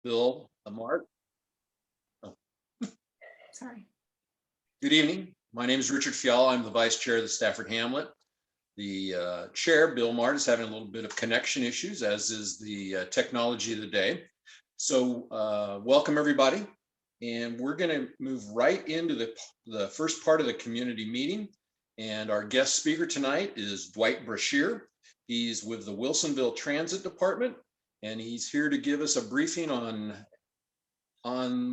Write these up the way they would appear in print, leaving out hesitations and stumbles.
Bill Mark. Oh. Sorry. Good evening. My name is Richard Fiala. I'm the vice chair of the Stafford Hamlet. The chair, Bill Mart, is having a little bit of connection issues, as is the technology of the day. So welcome everybody. And we're going to move right into the first part of the community meeting. And our guest speaker tonight is Dwight Brashear. He's with the Wilsonville Transit Department, and he's here to give us a briefing on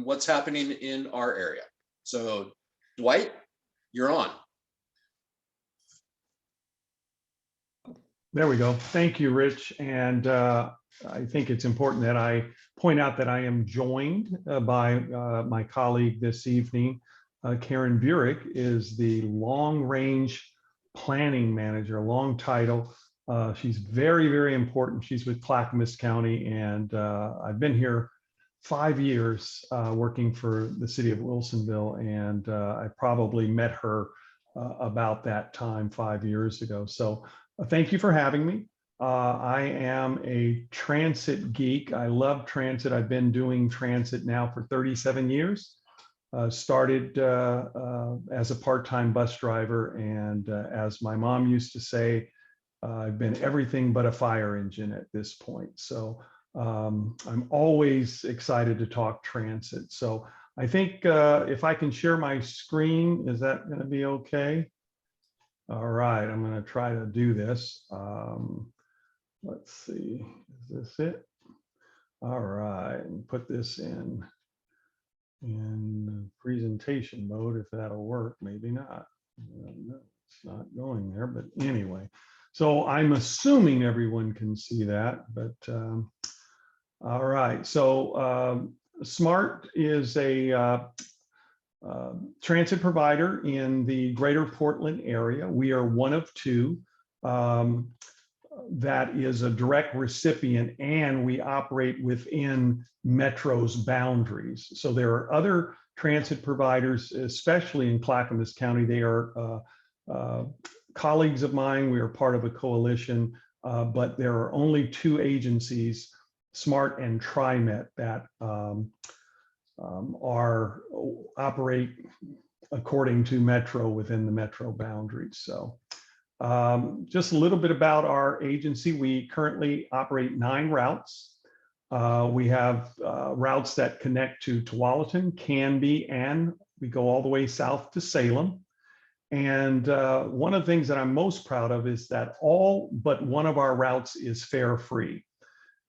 what's happening in our area. So Dwight, you're on. There we go. Thank you, Rich. And I think it's important that I point out that I am joined by my colleague this evening. Karen Burek is the long range planning manager, long title. She's very, very important. She's with Clackamas County, and I've been here 5 years working for the city of Wilsonville, and I probably met her about that time 5 years ago. So thank you for having me. I am a transit geek. I love transit. I've been doing transit now for 37 years. Started as a part-time bus driver, and as my mom used to say, I've been everything but a fire engine at this point. So I'm always excited to talk transit. So I think if I can share my screen, is that going to be okay? All right, I'm going to try to do this. Let's see, is this it? All right, and put this in presentation mode, if that'll work. Maybe not. No, it's not going there, but anyway. So I'm assuming everyone can see that, but all right. So SMART is a transit provider in the greater Portland area. We are one of two that is a direct recipient, and we operate within Metro's boundaries. So there are other transit providers, especially in Clackamas County. They are colleagues of mine. We are part of a coalition, but there are only two agencies, SMART and TriMet, that operate according to Metro within the Metro boundaries. So just a little bit about our agency. We currently operate 9 routes. We have routes that connect to Tualatin, Canby, and we go all the way south to Salem. And one of the things that I'm most proud of is that all but one of our routes is fare free.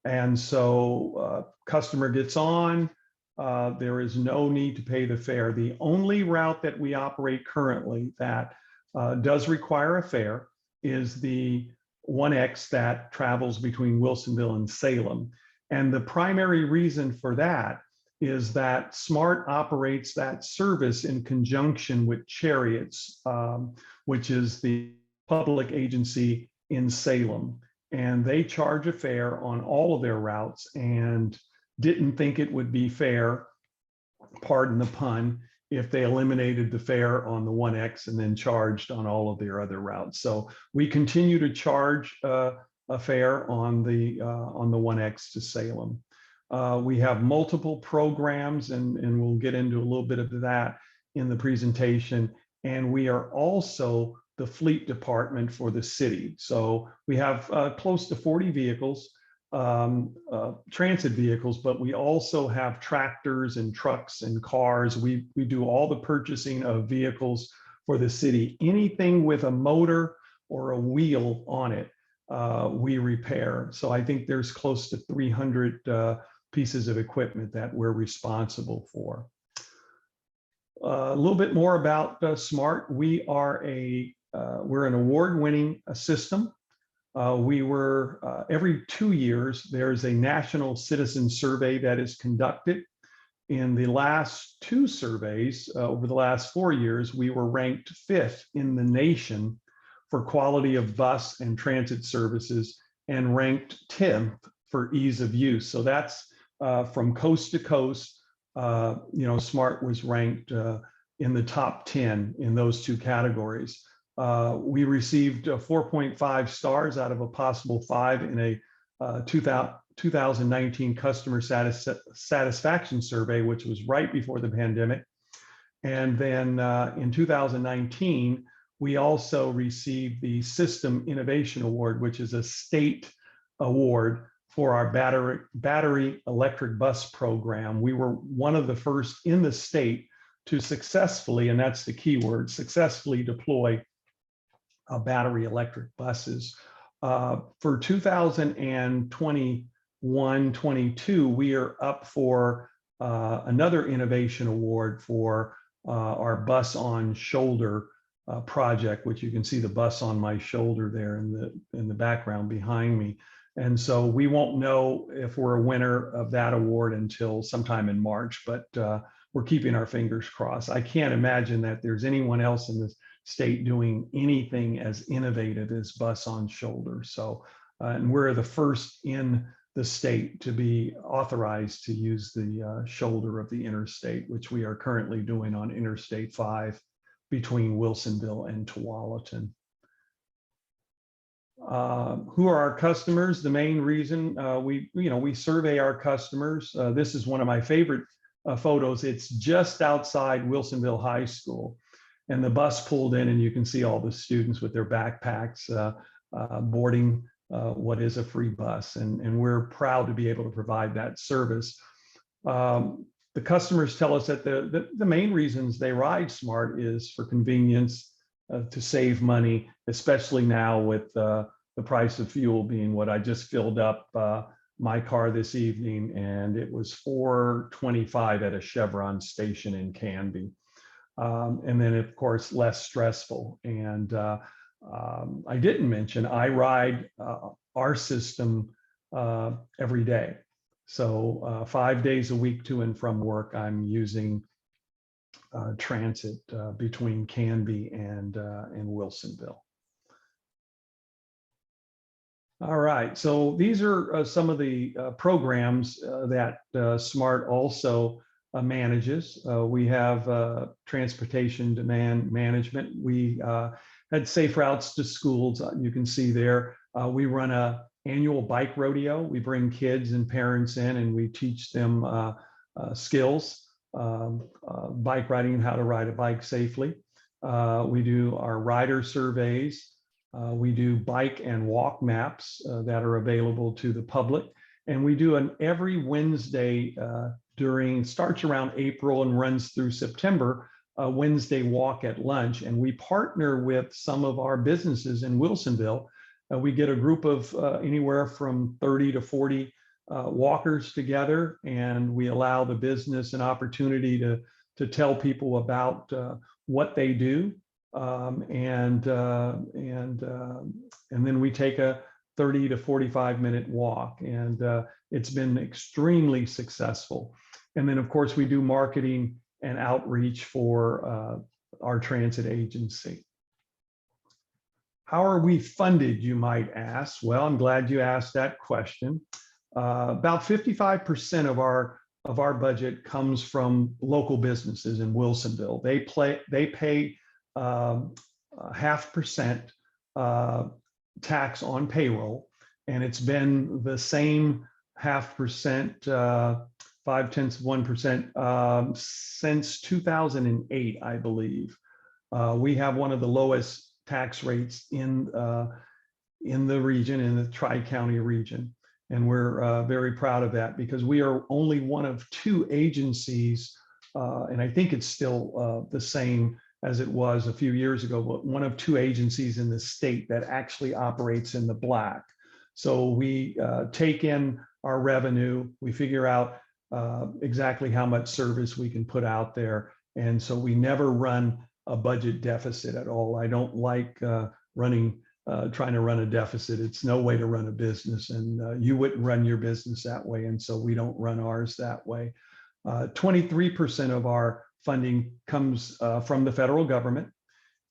And so customer gets on, there is no need to pay the fare. The only route that we operate currently that does require a fare is the 1X that travels between Wilsonville and Salem. And the primary reason for that is that SMART operates that service in conjunction with Chariots, which is the public agency in Salem. And they charge a fare on all of their routes, and didn't think it would be fair, pardon the pun, if they eliminated the fare on the 1X and then charged on all of their other routes. So we continue to charge a fare on the 1X to Salem. We have multiple programs, and we'll get into a little bit of that in the presentation. And we are also the fleet department for the city. So we have close to 40 vehicles, transit vehicles, but we also have tractors and trucks and cars. We do all the purchasing of vehicles for the city. Anything with a motor or a wheel on it, we repair. So I think there's close to 300 pieces of equipment that we're responsible for. A little bit more about SMART. We're an award-winning system. Every 2 years, there's a national citizen survey that is conducted. In the last 2 surveys, over the last 4 years, we were ranked 5th in the nation for quality of bus and transit services, and ranked 10th for ease of use. So that's from coast to coast. SMART was ranked in the top 10 in those 2 categories. We received 4.5 stars out of a possible 5 in a 2019 customer satisfaction survey, which was right before the pandemic. And then in 2019, we also received the System Innovation Award, which is a state award for our battery electric bus program. We were one of the first in the state to successfully, and that's the key word, successfully deploy battery electric buses. For 2021-22, we are up for another innovation award for our bus on shoulder project, which you can see the bus on my shoulder there in the background behind me. And so we won't know if we're a winner of that award until sometime in March, but we're keeping our fingers crossed. I can't imagine that there's anyone else in the state doing anything as innovative as bus on shoulder. So, and we're the first in the state to be authorized to use the shoulder of the interstate, which we are currently doing on Interstate 5 between Wilsonville and Tualatin. Who are our customers? The main reason we survey our customers. This is one of my favorite photos. It's just outside Wilsonville High School, and the bus pulled in, and you can see all the students with their backpacks boarding what is a free bus, and we're proud to be able to provide that service. The customers tell us that the main reasons they ride Smart is for convenience, to save money, especially now with the price of fuel being what I just filled up my car this evening, and it was $4.25 at a Chevron station in Canby. And then of course, less stressful. And I didn't mention, I ride our system every day. So 5 days a week to and from work, I'm using transit between Canby and Wilsonville. All right, so these are some of the programs that SMART also manages. We have transportation demand management. We had safe routes to schools. You can see there. We run an annual bike rodeo. We bring kids and parents in, and we teach them skills, bike riding, how to ride a bike safely. We do our rider surveys. We do bike and walk maps that are available to the public. And we do an every Wednesday starts around April and runs through September, Wednesday walk at lunch. And we partner with some of our businesses in Wilsonville. We get a group of anywhere from 30 to 40 walkers together, and we allow the business an opportunity to tell people about what they do. And then we take a 30 to 45-minute walk, and it's been extremely successful. And then of course we do marketing and outreach for our transit agency. How are we funded, you might ask? Well, I'm glad you asked that question. About 55% of our budget comes from local businesses in Wilsonville. They pay 0.5% tax on payroll, and it's been the same 0.5%, 0.5% since 2008, I believe. We have one of the lowest tax rates in the region, in the Tri-County region, and we're very proud of that because we are only one of two agencies, and I think it's still the same as it was a few years ago, but one of two agencies in the state that actually operates in the black. So we take in our revenue, we figure out exactly how much service we can put out there. And so we never run a budget deficit at all. I don't like trying to run a deficit. It's no way to run a business, and you wouldn't run your business that way. And so we don't run ours that way. 23% of our funding comes from the federal government,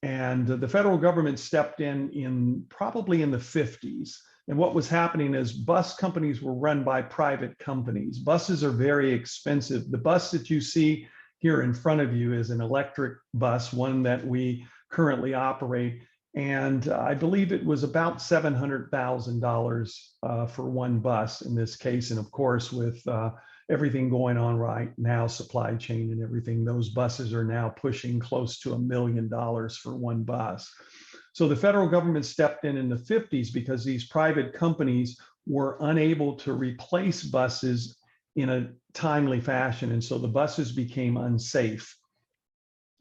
and the federal government stepped in probably in the 50s. And what was happening is bus companies were run by private companies. Buses are very expensive. The bus that you see here in front of you is an electric bus, one that we currently operate, And I believe it was about $700,000 for one bus in this case. And of course, with everything going on right now, supply chain and everything, those buses are now pushing close to $1 million for one bus. So the federal government stepped in the 50s because these private companies were unable to replace buses in a timely fashion. And so the buses became unsafe.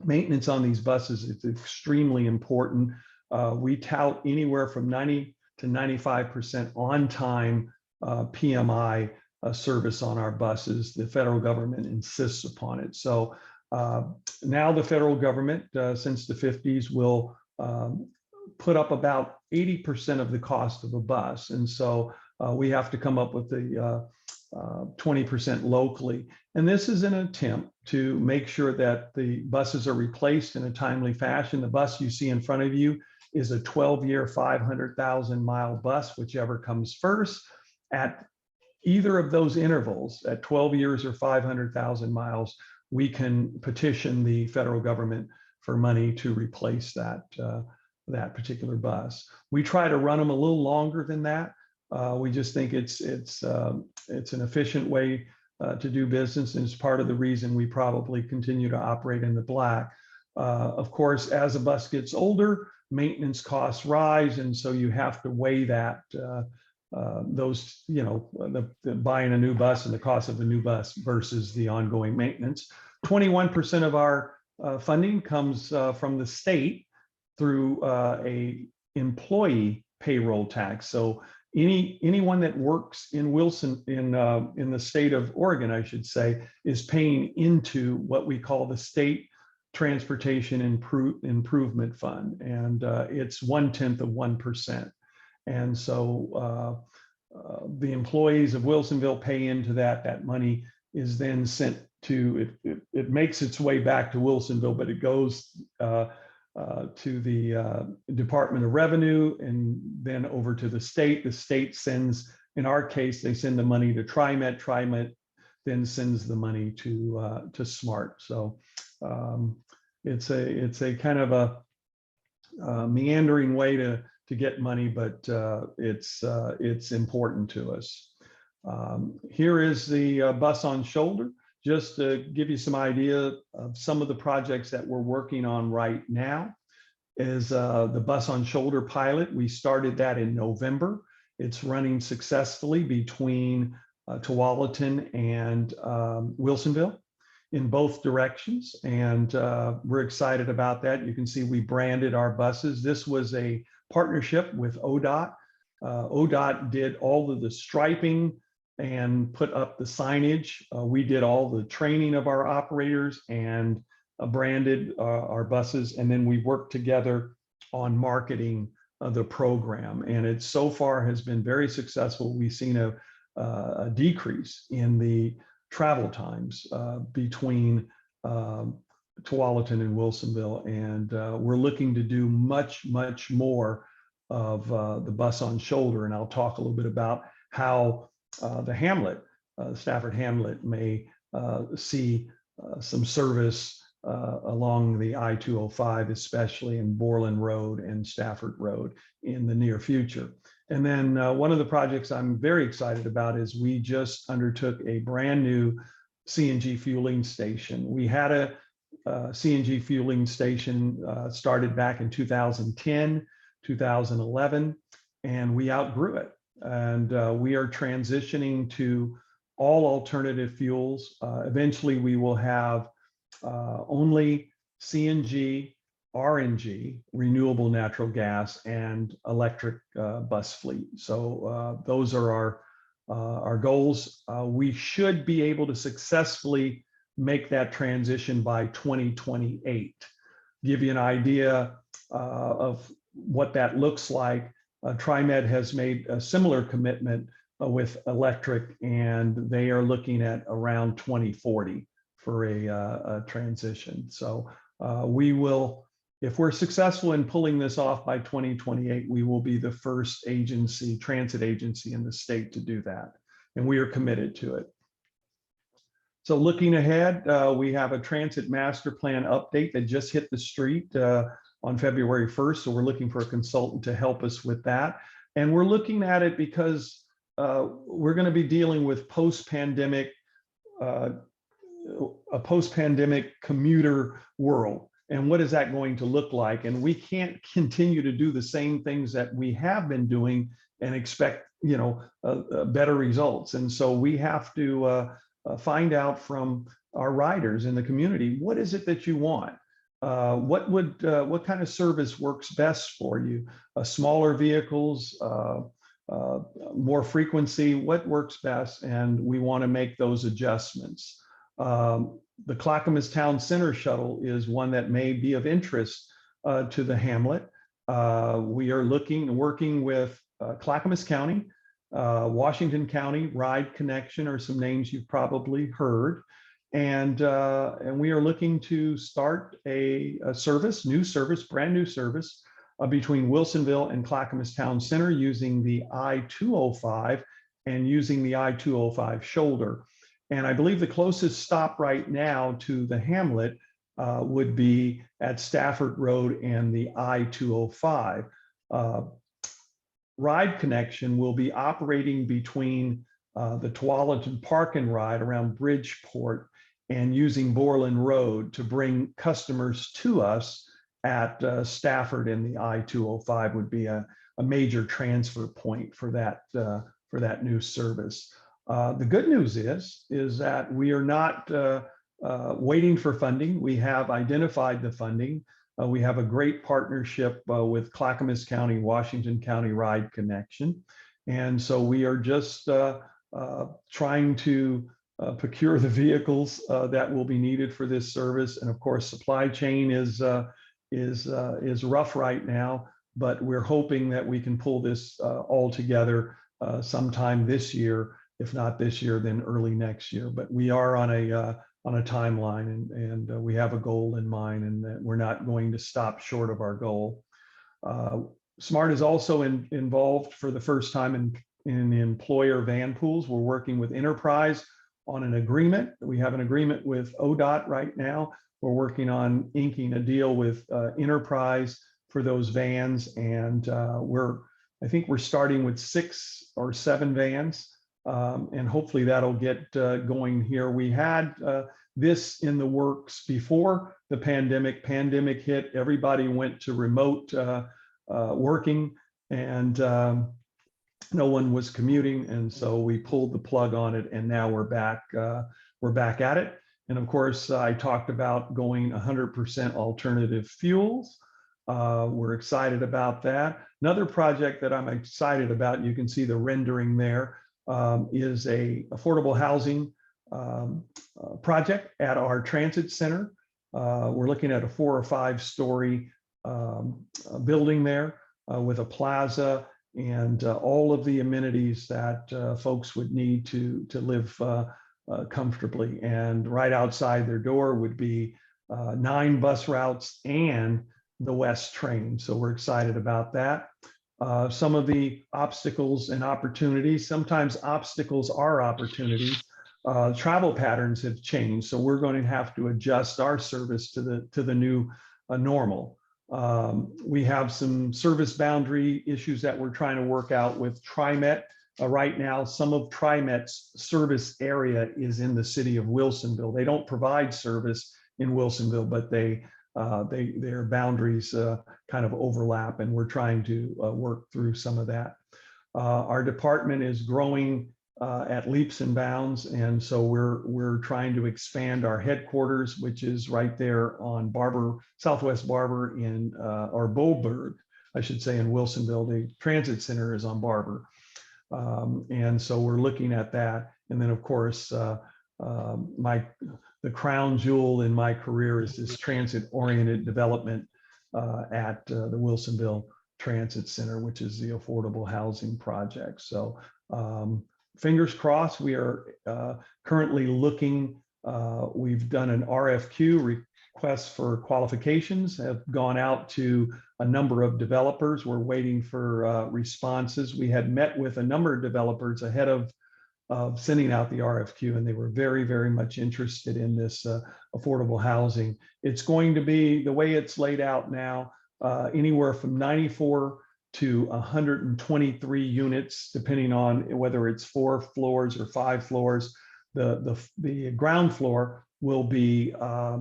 Maintenance on these buses is extremely important. We tout anywhere from 90 to 95% on-time PMI service on our buses. The federal government insists upon it. So now the federal government, since the 50s, will put up about 80% of the cost of a bus. And so we have to come up with the 20% locally. And this is an attempt to make sure that the buses are replaced in a timely fashion. The bus you see in front of you is a 12-year, 500,000-mile bus, whichever comes first. At either of those intervals, at 12 years or 500,000 miles, we can petition the federal government for money to replace that, that particular bus. We try to run them a little longer than that. We just think it's an efficient way to do business, and it's part of the reason we probably continue to operate in the black. Of course, as a bus gets older, maintenance costs rise, and so you have to weigh that those, you know, the buying a new bus and the cost of a new bus versus the ongoing maintenance. 21% of our funding comes from the state through a employee payroll tax. So anyone that works in Wilson, in the state of Oregon, I should say, is paying into what we call the State Transportation Improvement Fund, and it's 0.1%. And so the employees of Wilsonville pay into that. That money is then sent to, it makes its way back to Wilsonville, but it goes to the Department of Revenue and then over to the state. The state sends, in our case, they send the money to TriMet. TriMet then sends the money to SMART. So it's a kind of a meandering way to get money, but it's important to us. Here is the bus on shoulder, just to give you some idea of some of the projects that we're working on right now. Is the bus on shoulder pilot. We started that in November. It's running successfully between Tualatin and Wilsonville in both directions, and we're excited about that. You can see we branded our buses. This was a partnership with ODOT. ODOT did all of the striping and put up the signage. We did all the training of our operators and branded our buses, and then we worked together on marketing the program. And it so far has been very successful. We've seen a decrease in the travel times between Tualatin and Wilsonville, and we're looking to do much more of the bus on shoulder. And I'll talk a little bit about how the Hamlet, Stafford Hamlet, may see some service along the I-205, especially in Borland Road and Stafford Road in the near future. And then one of the projects I'm very excited about is we just undertook a brand new CNG fueling station. We had a CNG fueling station started back in 2010, 2011, and we outgrew it. And we are transitioning to all alternative fuels. Eventually, we will have only CNG, RNG, renewable natural gas, and electric bus fleet. So those are our goals. We should be able to successfully make that transition by 2028. Give you an idea of what that looks like. TriMet has made a similar commitment with electric, and they are looking at around 2040 for a transition. So we will, if we're successful in pulling this off by 2028, we will be the first agency, transit agency in the state to do that. And we are committed to it. So looking ahead, we have a transit master plan update that just hit the street on February 1st. So we're looking for a consultant to help us with that. And we're looking at it because we're going to be dealing with post-pandemic, a post-pandemic commuter world. And what is that going to look like? And we can't continue to do the same things that we have been doing and expect, better results. And so we have to find out from our riders in the community, what is it that you want? What kind of service works best for you? Smaller vehicles, more frequency, what works best? And we want to make those adjustments. The Clackamas Town Center shuttle is one that may be of interest to the Hamlet. We are working with Clackamas County, Washington County, Ride Connection are some names you've probably heard. And we are looking to start a brand new service between Wilsonville and Clackamas Town Center using the I-205 and using the I-205 shoulder. And I believe the closest stop right now to the Hamlet would be at Stafford Road and the I-205. Ride Connection will be operating between the Tualatin Park and Ride around Bridgeport and using Borland Road to bring customers to us at Stafford, and the I-205 would be a major transfer point for that new service. The good news is that we are not waiting for funding. We have identified the funding. We have a great partnership with Clackamas County, Washington County Ride Connection. And so we are just trying to procure the vehicles that will be needed for this service. And of course, supply chain is rough right now, but we're hoping that we can pull this all together sometime this year. If not this year, then early next year. But we are on a timeline, and we have a goal in mind, and that we're not going to stop short of our goal. SMART is also involved for the first time in employer van pools. We're working with Enterprise on an agreement. We have an agreement with ODOT right now. We're working on inking a deal with Enterprise for those vans, and I think we're starting with 6 or 7 vans. And hopefully that'll get going here. We had this in the works before the pandemic. Pandemic hit, everybody went to remote working, and no one was commuting. And so we pulled the plug on it, and now we're back at it. And of course, I talked about going 100% alternative fuels. We're excited about that. Another project that I'm excited about, you can see the rendering there, is a affordable housing project at our transit center. We're looking at a 4 or 5 story building there with a plaza and all of the amenities that folks would need to live comfortably. And right outside their door would be 9 bus routes and the West train. So we're excited about that. Some of the obstacles and opportunities, sometimes obstacles are opportunities. Travel patterns have changed, so we're going to have to adjust our service to the new normal. We have some service boundary issues that we're trying to work out with TriMet. Right now, some of TriMet's service area is in the city of Wilsonville. They don't provide service in Wilsonville, but their boundaries kind of overlap, and we're trying to work through some of that. Our department is growing at leaps and bounds, and so we're trying to expand our headquarters, which is right there on Southwest Barber or Boberg, I should say, in Wilsonville. The transit center is on Barber, and so we're looking at that. And then, of course, the crown jewel in my career is this transit-oriented development at the Wilsonville Transit Center, which is the affordable housing project. So fingers crossed. We are currently looking. We've done an RFQ, request for qualifications, have gone out to a number of developers. We're waiting for responses. We had met with a number of developers ahead of sending out the RFQ, and they were very, very much interested in this affordable housing. It's going to be, the way it's laid out now, anywhere from 94 to 123 units, depending on whether it's 4 floors or 5 floors. The ground floor will be a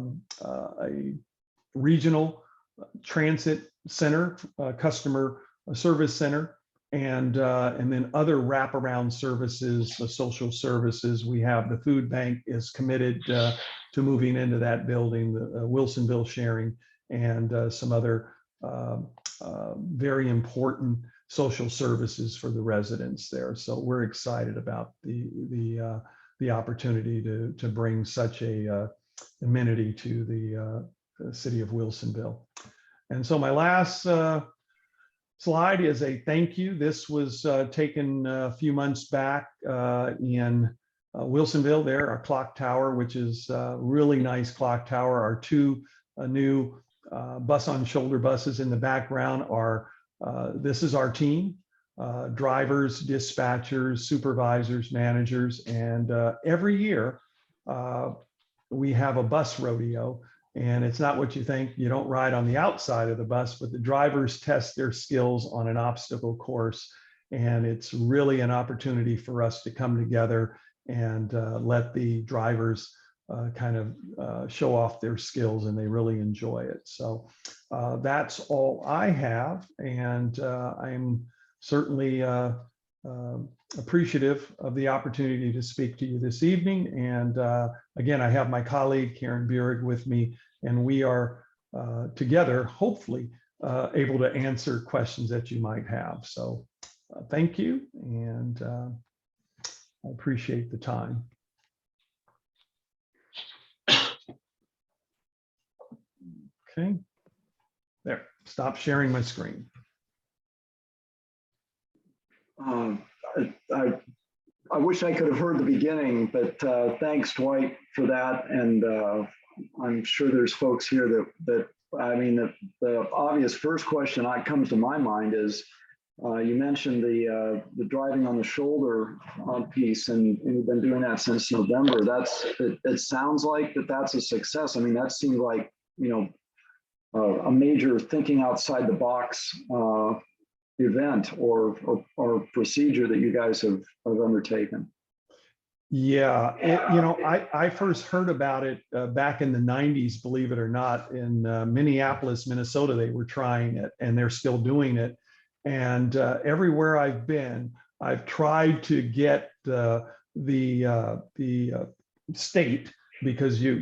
regional transit center, customer service center, and then other wraparound services, the social services. We have the food bank is committed to moving into that building, the Wilsonville sharing, and some other very important social services for the residents there. So we're excited about the opportunity to bring such a amenity to the city of Wilsonville. And so my last slide is a thank you. This was taken a few months back in Wilsonville there, our clock tower, which is a really nice clock tower. Our 2 new bus on shoulder buses in the background are, this is our team, drivers, dispatchers, supervisors, managers, and every year we have a bus rodeo. And it's not what you think. You don't ride on the outside of the bus, but the drivers test their skills on an obstacle course. And it's really an opportunity for us to come together and let the drivers kind of show off their skills, and they really enjoy it. So that's all I have. And I'm certainly appreciative of the opportunity to speak to you this evening. And again, I have my colleague Karen Burek with me, and we are together, hopefully, able to answer questions that you might have. So thank you, and I appreciate the time. Okay, there, stop sharing my screen. I wish I could have heard the beginning, but thanks, Dwight, for that. And I'm sure there's folks here that I mean, the obvious first question that comes to my mind is, you mentioned the driving on the shoulder piece, and you've been doing that since November. It sounds like that's a success. I mean, that seemed like, you know, a major thinking outside the box event or procedure that you guys have undertaken. Yeah, you know, I first heard about it back in the 90s, believe it or not, in Minneapolis, Minnesota. They were trying it, and they're still doing it. And everywhere I've been, I've tried to get the state, because you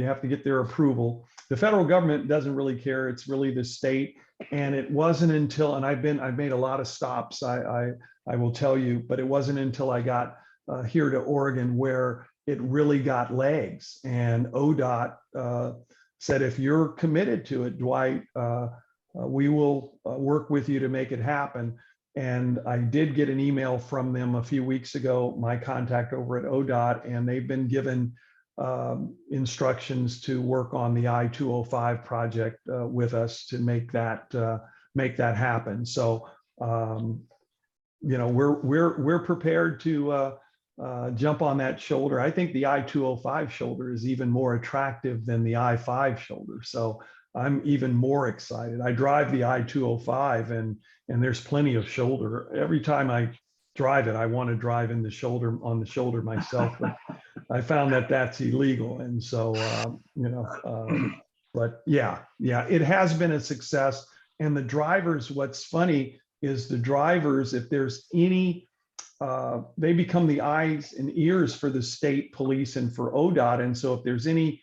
have to get their approval. The federal government doesn't really care. It's really the state. And it wasn't until, and I've made a lot of stops, I will tell you, but it wasn't until I got here to Oregon where it really got legs. And ODOT said, if you're committed to it, Dwight, we will work with you to make it happen. And I did get an email from them a few weeks ago, my contact over at ODOT, and they've been given instructions to work on the I-205 project with us to make that happen. So, you know, we're prepared to jump on that shoulder. I think the I-205 shoulder is even more attractive than the I-5 shoulder. So I'm even more excited. I drive the I-205, and there's plenty of shoulder. Every time I drive it, I want to drive on the shoulder myself, but I found that that's illegal. And so, you know, but yeah, it has been a success. And the drivers, what's funny is the drivers, if there's any, they become the eyes and ears for the state police and for ODOT. And so if there's any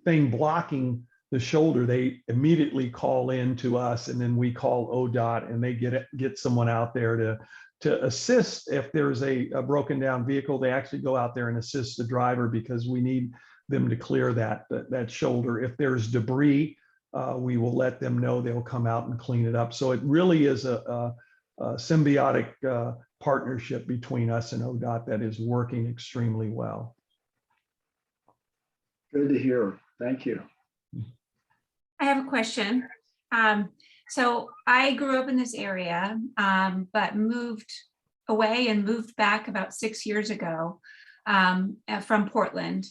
thing blocking the shoulder, they immediately call in to us, and then we call ODOT, and they get someone out there to assist. If there's a broken down vehicle, they actually go out there and assist the driver, because we need them to clear that shoulder. If there's debris, we will let them know. They'll come out and clean it up. So it really is a symbiotic partnership between us and ODOT that is working extremely well. Good to hear. Thank you. I have a question. So I grew up in this area, but moved away and moved back about 6 years ago from Portland.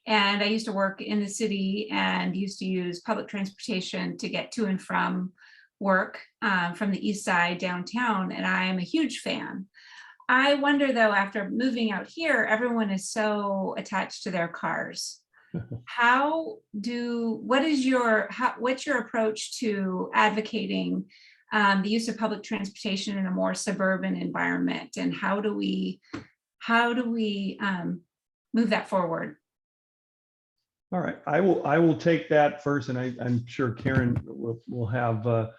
And I used to work in the city and used to use public transportation to get to and from work from the east side downtown, and I am a huge fan. I wonder though, after moving out here, everyone is so attached to their cars. What's your approach to advocating the use of public transportation in a more suburban environment, and how do we move that forward? All right, I will take that first, and I'm sure Karen will have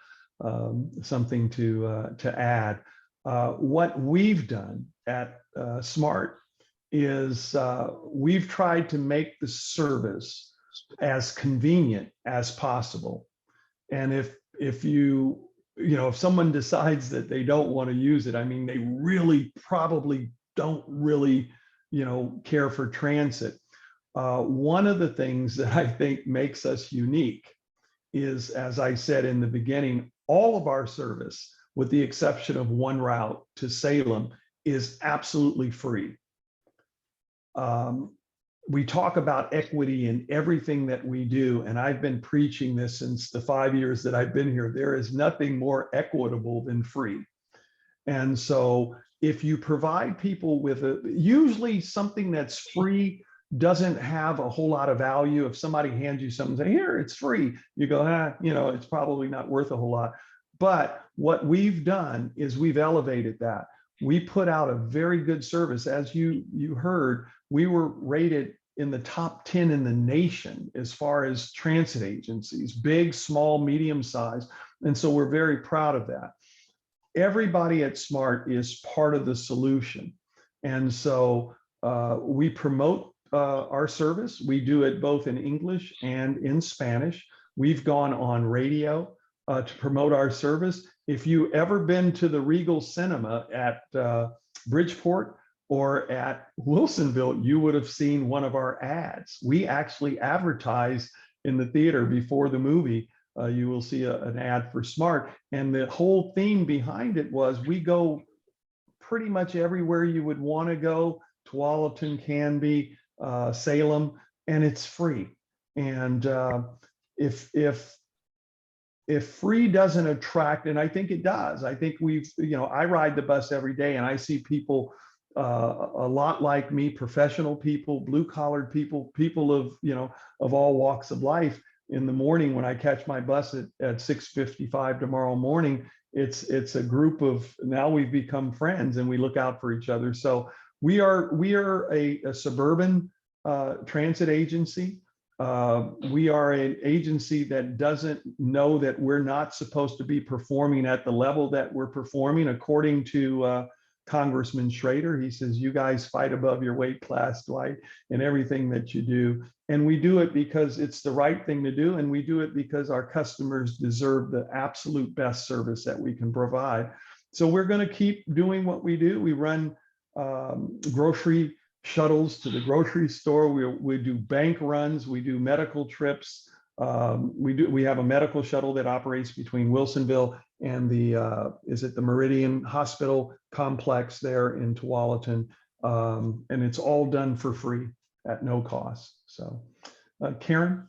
something to add. What we've done at SMART is we've tried to make the service as convenient as possible. And if someone decides that they don't want to use it, I mean, they really probably don't really, care for transit. One of the things that I think makes us unique is, as I said in the beginning, all of our service, with the exception of one route to Salem, is absolutely free. We talk about equity in everything that we do, and I've been preaching this since the 5 years that I've been here. There is nothing more equitable than free. And so if you provide people with usually something that's free doesn't have a whole lot of value. If somebody hands you something, say, here, it's free, you go, it's probably not worth a whole lot. But what we've done is we've elevated that. We put out a very good service. As you heard, we were rated in the top 10 in the nation as far as transit agencies, big, small, medium size. And so we're very proud of that. Everybody at SMART is part of the solution. And so we promote our service. We do it both in English and in Spanish. We've gone on radio to promote our service. If you ever been to the Regal Cinema at Bridgeport or at Wilsonville, you would have seen one of our ads. We actually advertise in the theater before the movie. You will see an ad for SMART. And the whole theme behind it was we go pretty much everywhere you would want to go. Tualatin, Canby, Salem, and it's free. And if free doesn't attract, and I think it does, I think I ride the bus every day and I see people a lot like me, professional people, blue collared people, people of all walks of life. In the morning when I catch my bus at 6:55 tomorrow morning, it's a group of, now we've become friends and we look out for each other. So we are a suburban transit agency. We are an agency that doesn't know that we're not supposed to be performing at the level that we're performing. According to Congressman Schrader, he says, you guys fight above your weight class, Dwight, in everything that you do. And we do it because it's the right thing to do. And we do it because our customers deserve the absolute best service that we can provide. So we're going to keep doing what we do. We run grocery shuttles to the grocery store. We do bank runs. We do medical trips. We have a medical shuttle that operates between Wilsonville and the Meridian Hospital complex there in Tualatin, and it's all done for free at no cost. So, Karen.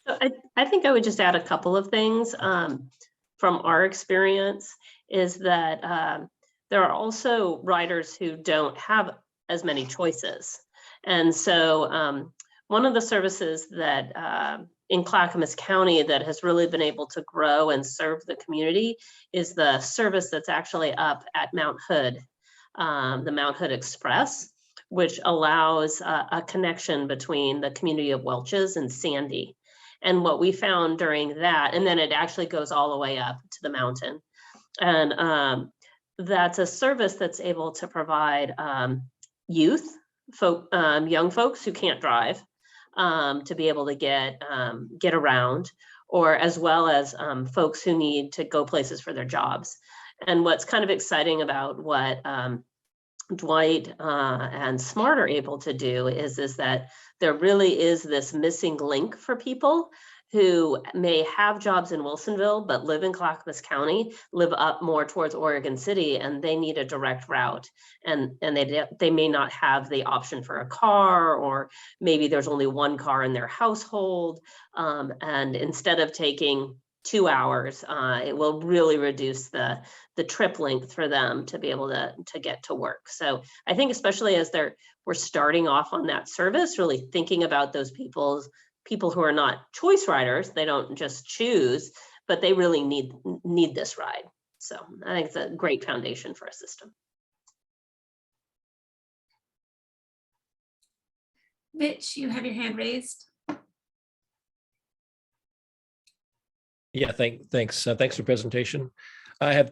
So I think I would just add a couple of things from our experience is that there are also riders who don't have as many choices. And so one of the services that in Clackamas County that has really been able to grow and serve the community is the service that's actually up at Mount Hood, the Mount Hood Express, which allows a connection between the community of Welches and Sandy. And what we found during that, and then it actually goes all the way up to the mountain. And that's a service that's able to provide youth, young folks who can't drive, to be able to get around, or as well as folks who need to go places for their jobs. And what's kind of exciting about what Dwight and SMART are able to do is that there really is this missing link for people. who may have jobs in Wilsonville, but live in Clackamas County, live up more towards Oregon City, and they need a direct route. And they may not have the option for a car, or maybe there's only one car in their household. And instead of taking 2 hours, it will really reduce the trip length for them to be able to get to work. So I think especially as we're starting off on that service, really thinking about those people who are not choice riders, they don't just choose, but they really need this ride. So I think it's a great foundation for a system. Mitch, you have your hand raised. Yeah, thanks. Thanks for the presentation. I have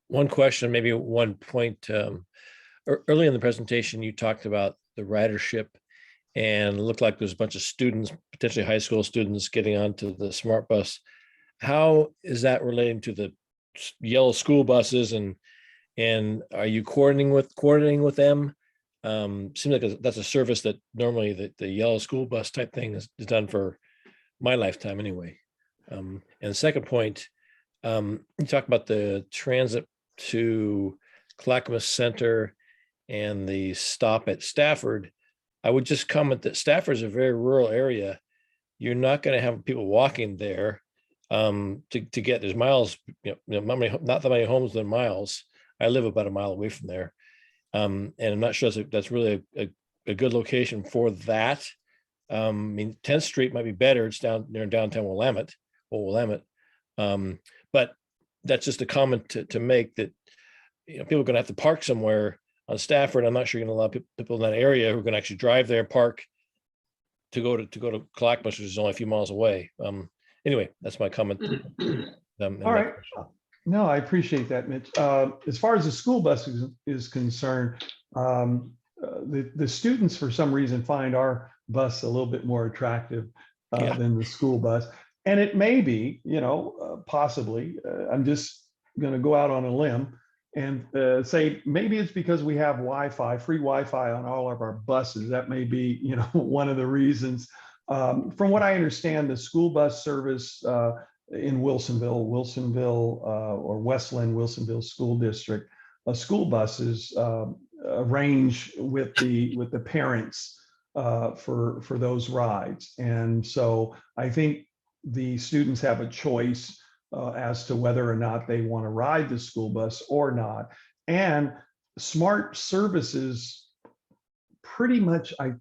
one question, maybe one point. Early in the presentation, you talked about the ridership, and it looked like there's a bunch of students, potentially high school students, getting onto the smart bus. How is that relating to the yellow school buses, and are you coordinating with them? Seems like that's a service that normally the yellow school bus type thing is done for my lifetime anyway. And the second point, you talk about the transit to Clackamas Center and the stop at Stafford. I would just comment that Stafford is a very rural area. You're not going to have people walking there to get, there's miles, not that many homes than miles. I live about a mile away from there. And I'm not sure that's really a good location for that. I mean, 10th Street might be better. It's down near downtown Willamette. But that's just a comment to make, that people are going to have to park somewhere on Stafford. I'm not sure you're going to allow people in that area who are going to actually drive there, park to go to Clackamas, which is only a few miles away. Anyway, that's my comment. All right. No, I appreciate that, Mitch. As far as the school bus is concerned, the students for some reason find our bus a little bit more attractive than the school bus. And it may be, possibly, I'm just going to go out on a limb and say maybe it's because we have Wi-Fi, free Wi-Fi on all of our buses. That may be, one of the reasons. From what I understand, the school bus service in Wilsonville, or Westland Wilsonville School District, school buses arrange with the parents for those rides. And so I think the students have a choice as to whether or not they want to ride the school bus or not. And smart services, pretty much, I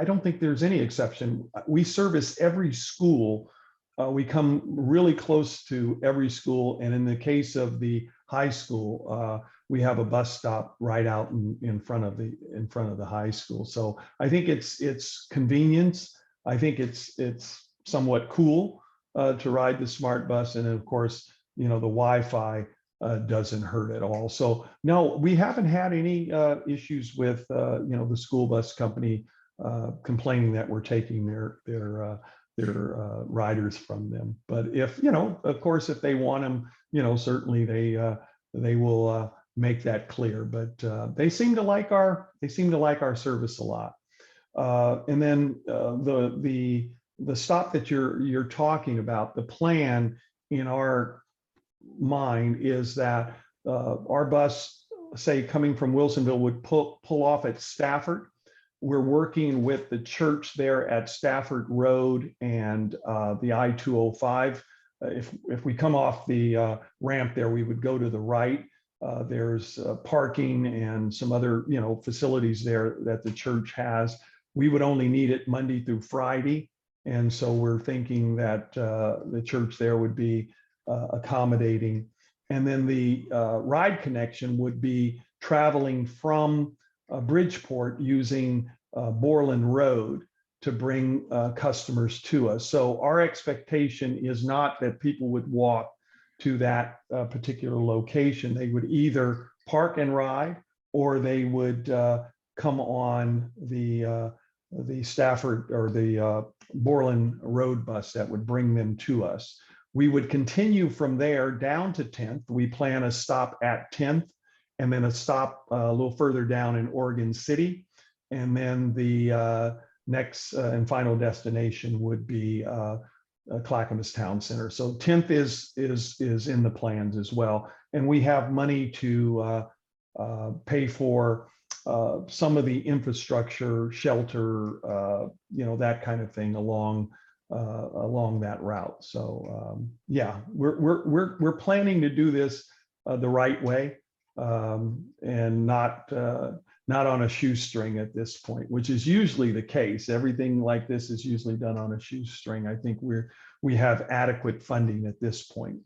don't think there's any exception. We service every school. We come really close to every school. And in the case of the high school, we have a bus stop right out in front of the high school. So I think it's convenience. I think it's somewhat cool to ride the smart bus, and of course, the Wi-Fi doesn't hurt at all. So no, we haven't had any issues with the school bus company complaining that we're taking their riders from them. But if of course, if they want them, certainly they will make that clear. But they seem to like our service a lot. And then the stop that you're talking about, the plan in our mind is that our bus, say coming from Wilsonville, would pull off at Stafford. We're working with the church there at Stafford Road and the I-205. If we come off the ramp there, we would go to the right. There's parking and some other facilities there that the church has. We would only need it Monday through Friday. And so we're thinking that the church there would be accommodating. And then the ride connection would be traveling from Bridgeport using Borland Road to bring customers to us. So our expectation is not that people would walk to that particular location. They would either park and ride, or they would come on the Stafford or the Borland Road bus that would bring them to us. We would continue from there down to 10th. We plan a stop at 10th, and then a stop a little further down in Oregon City. And then the next and final destination would be Clackamas Town Center. So 10th is in the plans as well. And we have money to pay for some of the infrastructure, shelter, that kind of thing along that route. So yeah, we're planning to do this the right way, and not on a shoestring at this point, which is usually the case. Everything like this is usually done on a shoestring. I think we have adequate funding at this point.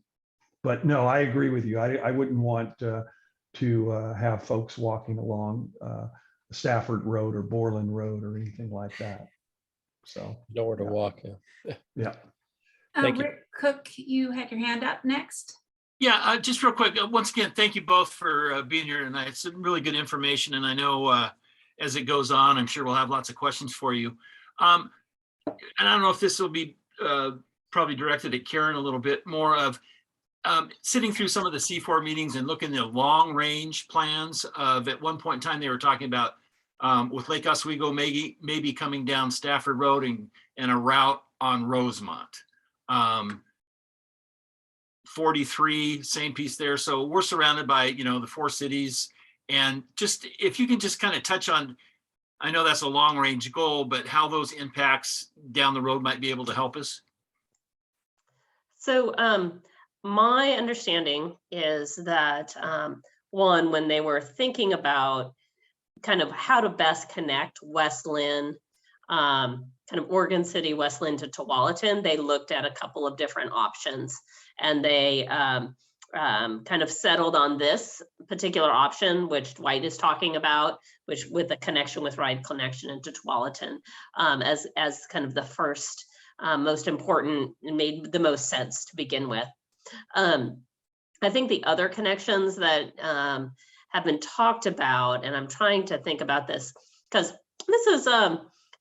But no, I agree with you. I wouldn't want to have folks walking along Stafford Road or Borland Road or anything like that. So Nowhere to yeah. walk. Yeah. Thank you. Rick Cook, you had your hand up next. Yeah, just real quick. Once again, thank you both for being here tonight. It's some really good information, and I know as it goes on, I'm sure we'll have lots of questions for you. And I don't know if this will be probably directed at Karen a little bit more of sitting through some of the C4 meetings and looking at long range plans of, at one point in time, they were talking about with Lake Oswego maybe coming down Stafford Road and a route on Rosemont. 43, same piece there. So we're surrounded by, the 4 cities. And just, if you can just kind of touch on, I know that's a long range goal, but how those impacts down the road might be able to help us. So my understanding is that one, when they were thinking about kind of how to best connect West Lynn, kind of Oregon City, West Lynn to Tualatin, they looked at a couple of different options, and they kind of settled on this particular option, which Dwight is talking about, which with a connection with ride connection into Tualatin, as kind of the first most important, and made the most sense to begin with. I think the other connections that have been talked about, and I'm trying to think about this because this is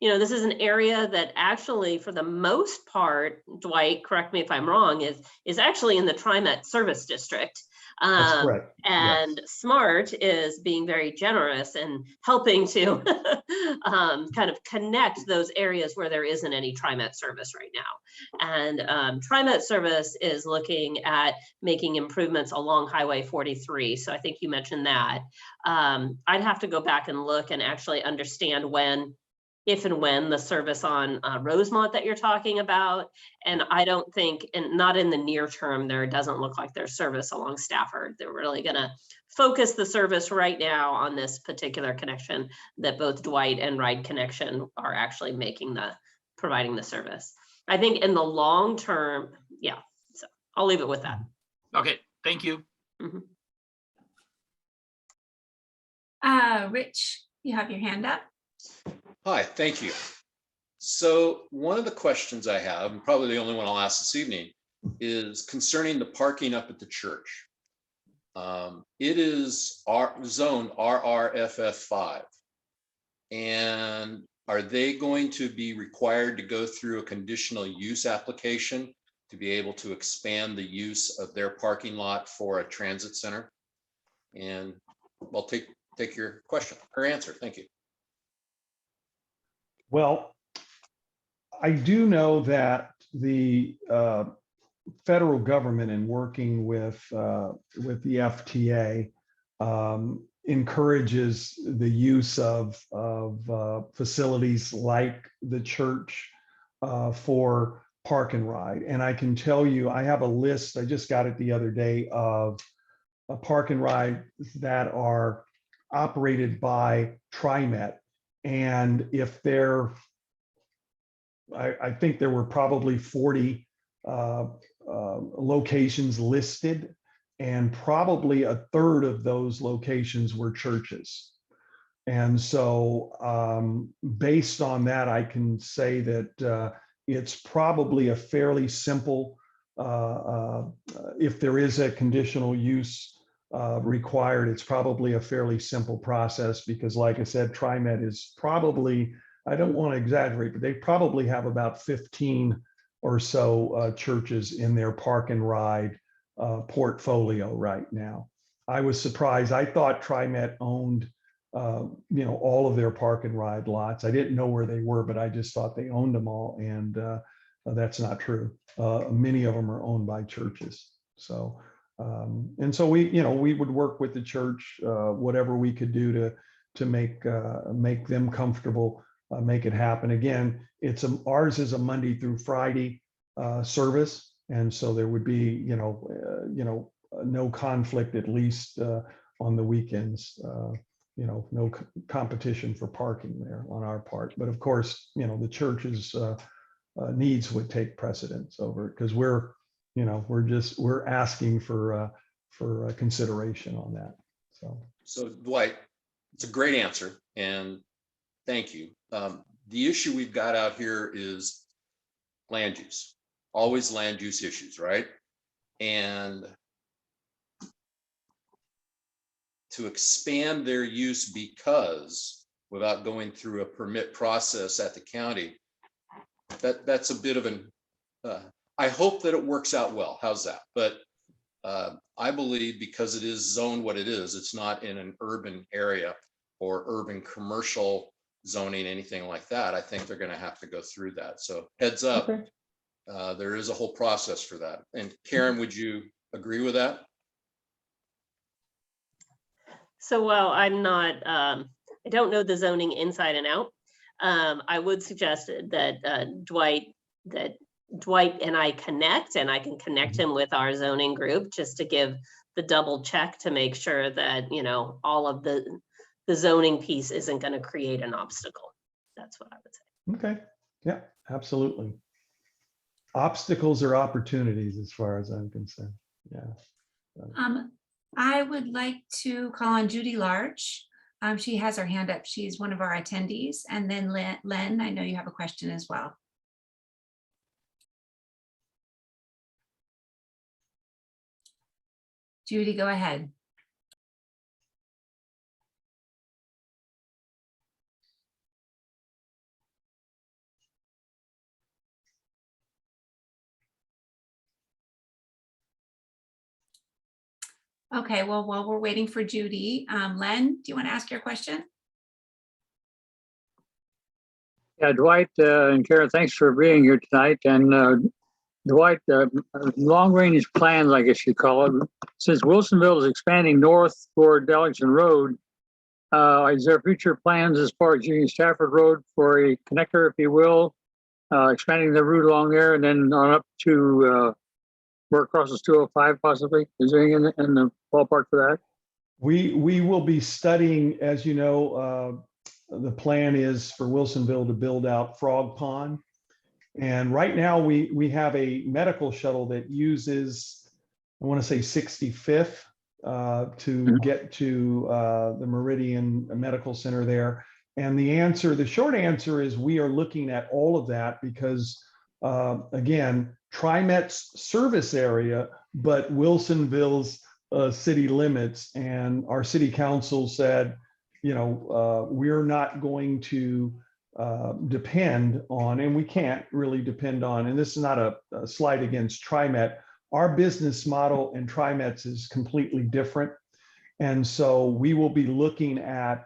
this is an area that actually, for the most part, Dwight, correct me if I'm wrong, is actually in the TriMet service district. That's correct. And yes. SMART is being very generous and helping to kind of connect those areas where there isn't any TriMet service right now. And TriMet service is looking at making improvements along Highway 43. So I think you mentioned that. I'd have to go back and look and actually understand if and when the service on Rosemont that you're talking about. And I don't think, and not in the near term, there doesn't look like there's service along Stafford. They're really gonna focus the service right now on this particular connection that both Dwight and Ride Connection are actually providing the service. I think in the long term, yeah, so I'll leave it with that. Okay, thank you. Mm-hmm. Rich, you have your hand up. Hi, thank you. So one of the questions I have, and probably the only one I'll ask this evening, is concerning the parking up at the church. It is zoned RRFF5. And are they going to be required to go through a conditional use application to be able to expand the use of their parking lot for a transit center? And I'll take your question or answer. Thank you. Well, I do know that the federal government, in working with the FTA, encourages the use of facilities like the church for park and ride. And I can tell you, I have a list, I just got it the other day, of a park and ride that are operated by TriMet. And if I think there were probably 40 locations listed, and probably a third of those locations were churches. And so based on that, I can say that it's probably a fairly simple, if there is a conditional use required, it's probably a fairly simple process, because like I said, TriMet is probably, I don't want to exaggerate, but they probably have about 15 or so churches in their park and ride portfolio right now. I was surprised. I thought TriMet owned all of their park and ride lots. I didn't know where they were, but I just thought they owned them all. And that's not true. Many of them are owned by churches. So, and so we would work with the church, whatever we could do to make them comfortable, make it happen. Again, ours is a Monday through Friday service, and so there would be no conflict, at least on the weekends. No competition for parking there on our part. But of course, the church's needs would take precedence over it, because we're asking for consideration on that. So Dwight, it's a great answer, and thank you. The issue we've got out here is land use, always land use issues, right? And to expand their use without going through a permit process at the county, that's a bit of an, I hope that it works out well. How's that? But I believe because it is zoned what it is, it's not in an urban area or urban commercial zoning, anything like that. I think they're going to have to go through that. So heads up, Okay. There is a whole process for that. And Karen, would you agree with that? So while I'm not, I don't know the zoning inside and out, I would suggest that Dwight and I connect, and I can connect him with our zoning group just to give the double check to make sure that, all of the zoning piece isn't going to create an obstacle. That's what I would say. Okay. Yeah, absolutely. Obstacles are opportunities as far as I'm concerned. Yeah. I would like to call on Judy Larch. She has her hand up. She's one of our attendees. And then Len, I know you have a question as well. Judy, go ahead. Okay, well, while we're waiting for Judy, Len, do you want to ask your question? Yeah, Dwight and Karen, thanks for being here tonight. And Dwight, long-range plans, I guess you call it. Since Wilsonville is expanding north toward Darlington Road, is there future plans as far as using Stafford Road for a connector, if you will, expanding the route along there and then on up to where it crosses 205 possibly? Is there anything in the ballpark for that? We will be studying, as you know, the plan is for Wilsonville to build out Frog Pond. And right now we have a medical shuttle that uses, I want to say 65th to get to the Meridian Medical Center there. And the short answer is we are looking at all of that because, again, TriMet's service area, but Wilsonville's city limits. And our city council said, we're not going to depend on, and we can't really depend on, and this is not a slight against TriMet. Our business model and TriMet's is completely different. And so we will be looking at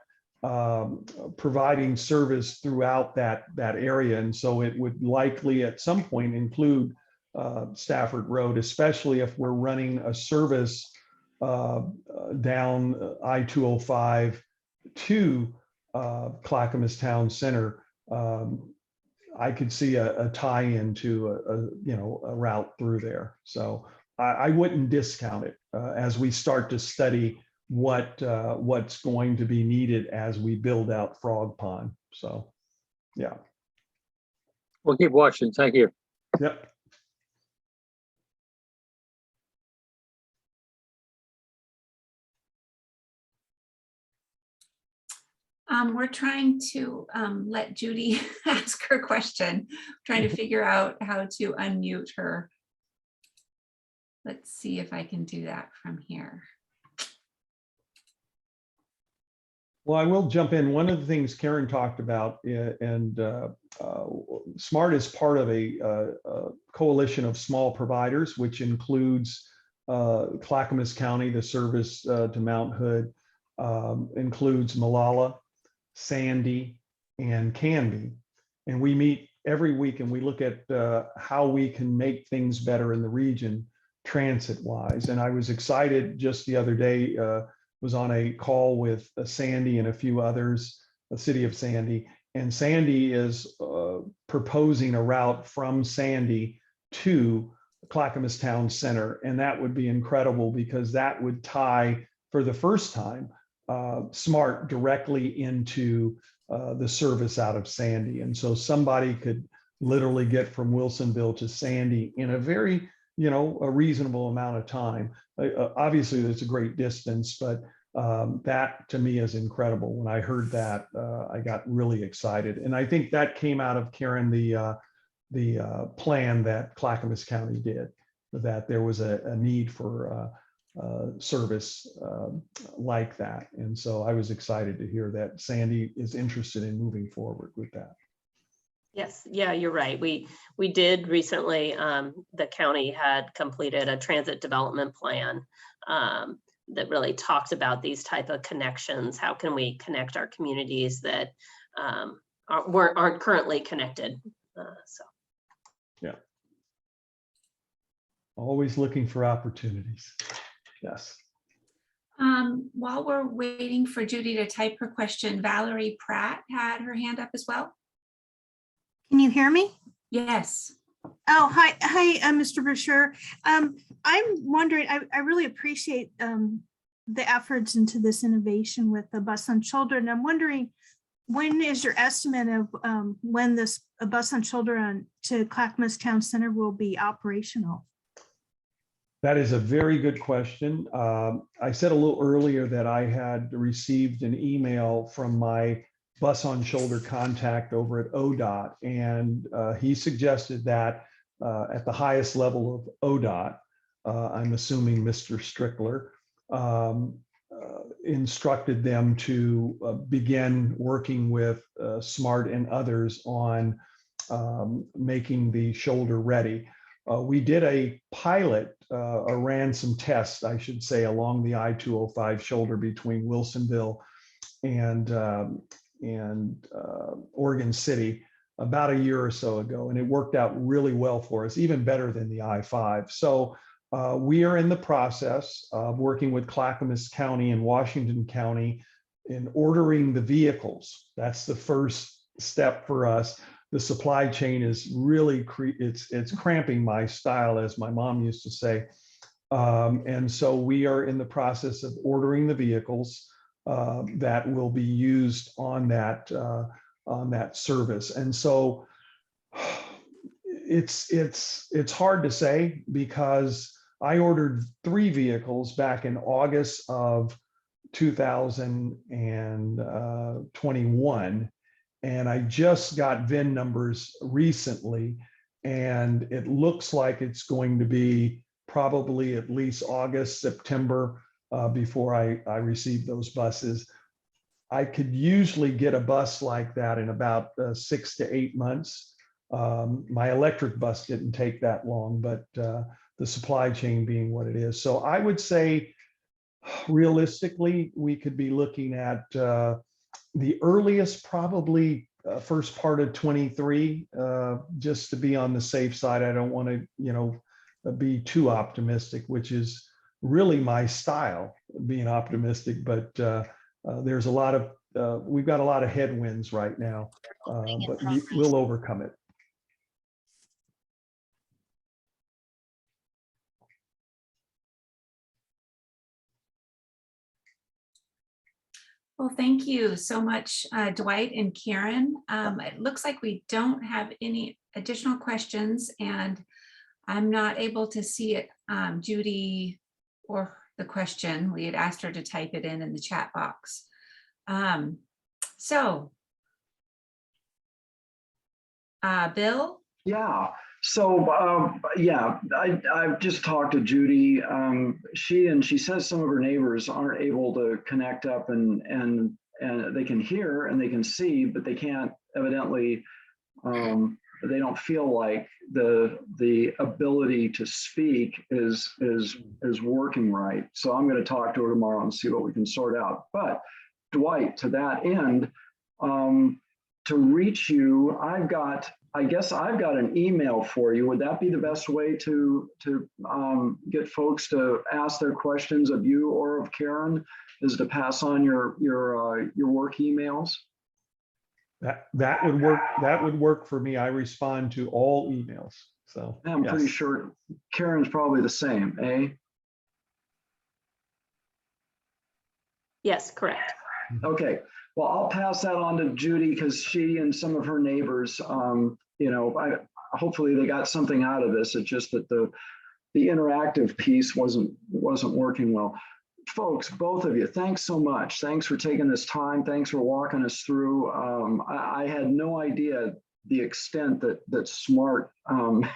providing service throughout that area. And so it would likely at some point include Stafford Road, especially if we're running a service down I-205 to Clackamas Town Center. I could see a tie-in to a route through there. So I wouldn't discount it as we start to study what's going to be needed as we build out Frog Pond. So, yeah. We'll keep watching. Thank you. Yep. We're trying to let Judy ask her question, trying to figure out how to unmute her. Let's see if I can do that from here. Well, I will jump in. One of the things Karen talked about, and SMART is part of a coalition of small providers, which includes Clackamas County, the service to Mount Hood, includes Malala, Sandy, and Canby. And we meet every week, and we look at how we can make things better in the region transit-wise. And I was excited just the other day, was on a call with Sandy and a few others, the city of Sandy. And Sandy is proposing a route from Sandy to Clackamas Town Center. And that would be incredible because that would tie, for the first time, SMART directly into the service out of Sandy. And so somebody could literally get from Wilsonville to Sandy in a very, a reasonable amount of time. Obviously, that's a great distance, but that to me is incredible. When I heard that, I got really excited. And I think that came out of, Karen, the plan that Clackamas County did, that there was a need for service like that. And so I was excited to hear that Sandy is interested in moving forward with that. Yes, yeah, you're right. We did recently, the county had completed a transit development plan that really talked about these type of connections. How can we connect our communities that aren't currently connected? So. Yeah. Always looking for opportunities. Yes. While we're waiting for Judy to type her question, Valerie Pratt had her hand up as well. Can you hear me? Yes. Oh, hi, Mr. Brasher. I'm wondering, I really appreciate the efforts into this innovation with the bus on shoulder. And I'm wondering, when is your estimate of when this bus on shoulder to Clackamas Town Center will be operational? That is a very good question. I said a little earlier that I had received an email from my bus on shoulder contact over at ODOT, and he suggested that at the highest level of ODOT, I'm assuming Mr. Strickler, instructed them to begin working with SMART and others on making the shoulder ready. We did a pilot, or ran some tests, I should say, along the I-205 shoulder between Wilsonville and Oregon City about a year or so ago, and it worked out really well for us, even better than the I-5. So we are in the process of working with Clackamas County and Washington County in ordering the vehicles. That's the first step for us. The supply chain is really, it's cramping my style, as my mom used to say. And so we are in the process of ordering the vehicles that will be used on that service. And so it's hard to say, because I ordered 3 vehicles back in August of 2021. And I just got VIN numbers recently, and it looks like it's going to be probably at least August, September before I receive those buses. I could usually get a bus like that in about 6 to 8 months. My electric bus didn't take that long, but the supply chain being what it is. So I would say, realistically, we could be looking at the earliest, probably first part of 23, just to be on the safe side. I don't want to, be too optimistic, which is really my style, being optimistic. But there's a lot of, we've got a lot of headwinds right now, but we'll overcome it. Well, thank you so much, Dwight and Karen. It looks like we don't have any additional questions, and I'm not able to see it, Judy, or the question. We had asked her to type it in the chat box. Bill? Yeah. So yeah, I've just talked to Judy. She says some of her neighbors aren't able to connect up, and they can hear and they can see, but they can't, evidently. They don't feel like the ability to speak is working right. So I'm going to talk to her tomorrow and see what we can sort out. But Dwight, to that end, to reach you, I guess I've got an email for you. Would that be the best way to get folks to ask their questions of you or of Karen, is to pass on your work emails? That would work. That would work for me. I respond to all emails. So I'm pretty yes. sure Karen's probably the same, eh? Yes, correct. Okay, well, I'll pass that on to Judy because she and some of her neighbors, hopefully they got something out of this. It's just that the interactive piece wasn't working well. Folks, both of you, thanks so much. Thanks for taking this time. Thanks for walking us through. I had no idea the extent that SMART and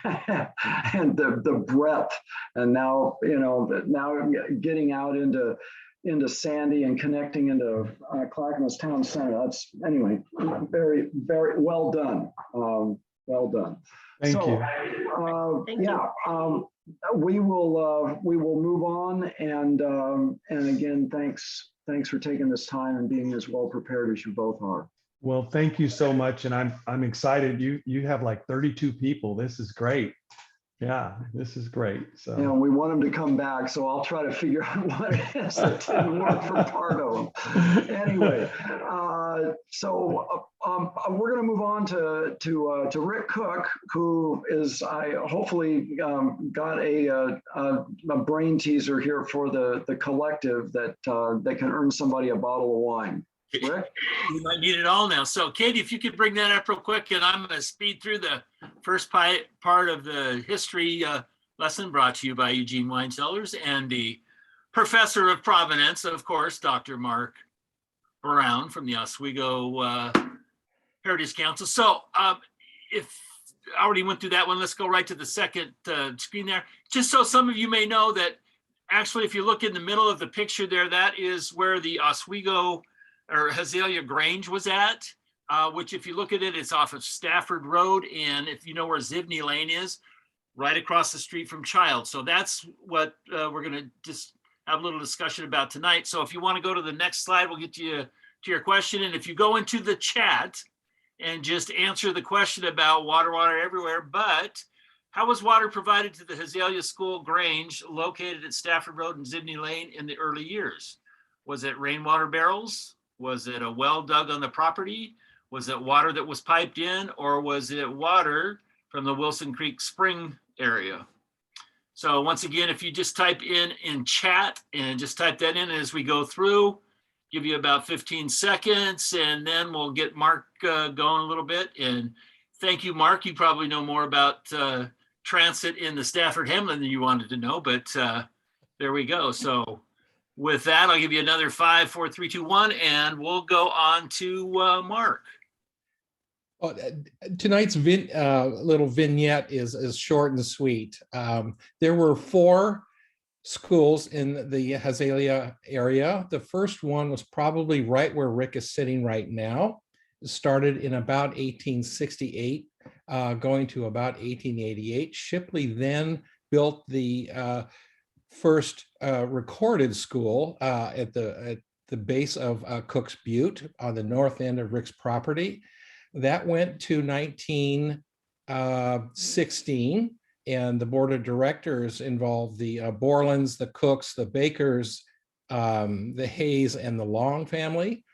the breadth, and now getting out into Sandy and connecting into Clackamas Town Center. That's, anyway, very, very well done. Well done. Thank you. Thank you. We will move on, and again, thanks for taking this time and being as well prepared as you both are. Well, thank you so much, and I'm excited. You have like 32 people. This is great. Yeah, this is great. So we want them to come back, so I'll try to figure out what it is that didn't work for part of them. Anyway, we're going to move on to Rick Cook, who is hopefully got a brain teaser here for the collective that can earn somebody a bottle of wine. Rick? You might need it all now. So Katie, if you could bring that up real quick, and I'm going to speed through the first part of the history lesson brought to you by Eugene Weinzellers and the professor of provenance, of course, Dr. Mark Brown from the Oswego Heritage Council. So if I already went through that one, let's go right to the second screen there. Just so some of you may know that actually, if you look in the middle of the picture there, that is where the Oswego or Hazelia Grange was at, which if you look at it, it's off of Stafford Road. And if you know where Zivney Lane is, right across the street from Child. So that's what we're gonna just have a little discussion about tonight. So if you wanna go to the next slide, we'll get you to your question. And if you go into the chat and just answer the question about water everywhere, but how was water provided to the Hazelia School Grange located at Stafford Road and Zivney Lane in the early years? Was it rainwater barrels? Was it a well dug on the property? Was it water that was piped in, or was it water from the Wilson Creek Spring area? So once again, if you just type in chat and just type that in as we go through, give you about 15 seconds, and then we'll get Mark going a little bit. And thank you, Mark. You probably know more about transit in the Stafford Hamlet than you wanted to know, but there we go. So with that, I'll give you another 5, 4, 3, 2, 1, and we'll go on to Mark. Tonight's little vignette is short and sweet. There were 4 schools in the Hazelia area. The first one was probably right where Rick is sitting right now. It started in about 1868, going to about 1888. Shipley then built the first recorded school at the base of Cook's Butte on the north end of Rick's property. That went to 1916, and the board of directors involved the Borlands, the Cooks, the Bakers, the Hayes, and the Long family.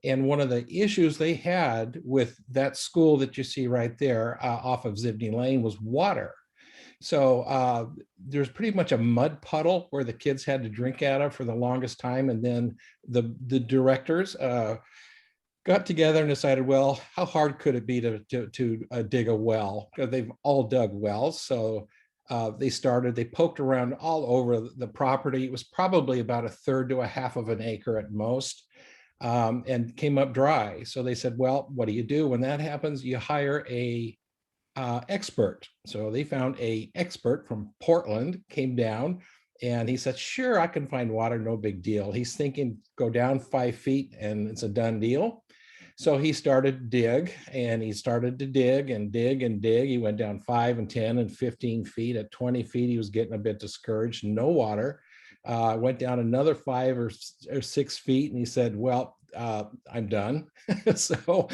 And one of the issues they had with that school that you see right there off of Zivney Lane was water. So there's pretty much a mud puddle where the kids had to drink out of for the longest time. And then the directors got together and decided, well, how hard could it be to dig a well? Because they've all dug wells. So they poked around all over the property. It was probably about 1/3 to 1/2 of an acre at most, and came up dry. So they said, well, what do you do when that happens? You hire a expert. So they found a expert from Portland, came down, and he said, sure, I can find water, no big deal. He's thinking go down 5 feet and it's a done deal. So he started to dig, and he started to dig and dig and dig. He went down 5 and 10 and 15 feet. At 20 feet, he was getting a bit discouraged, no water. Went down another 5 or 6 feet, and he said, well, I'm done. So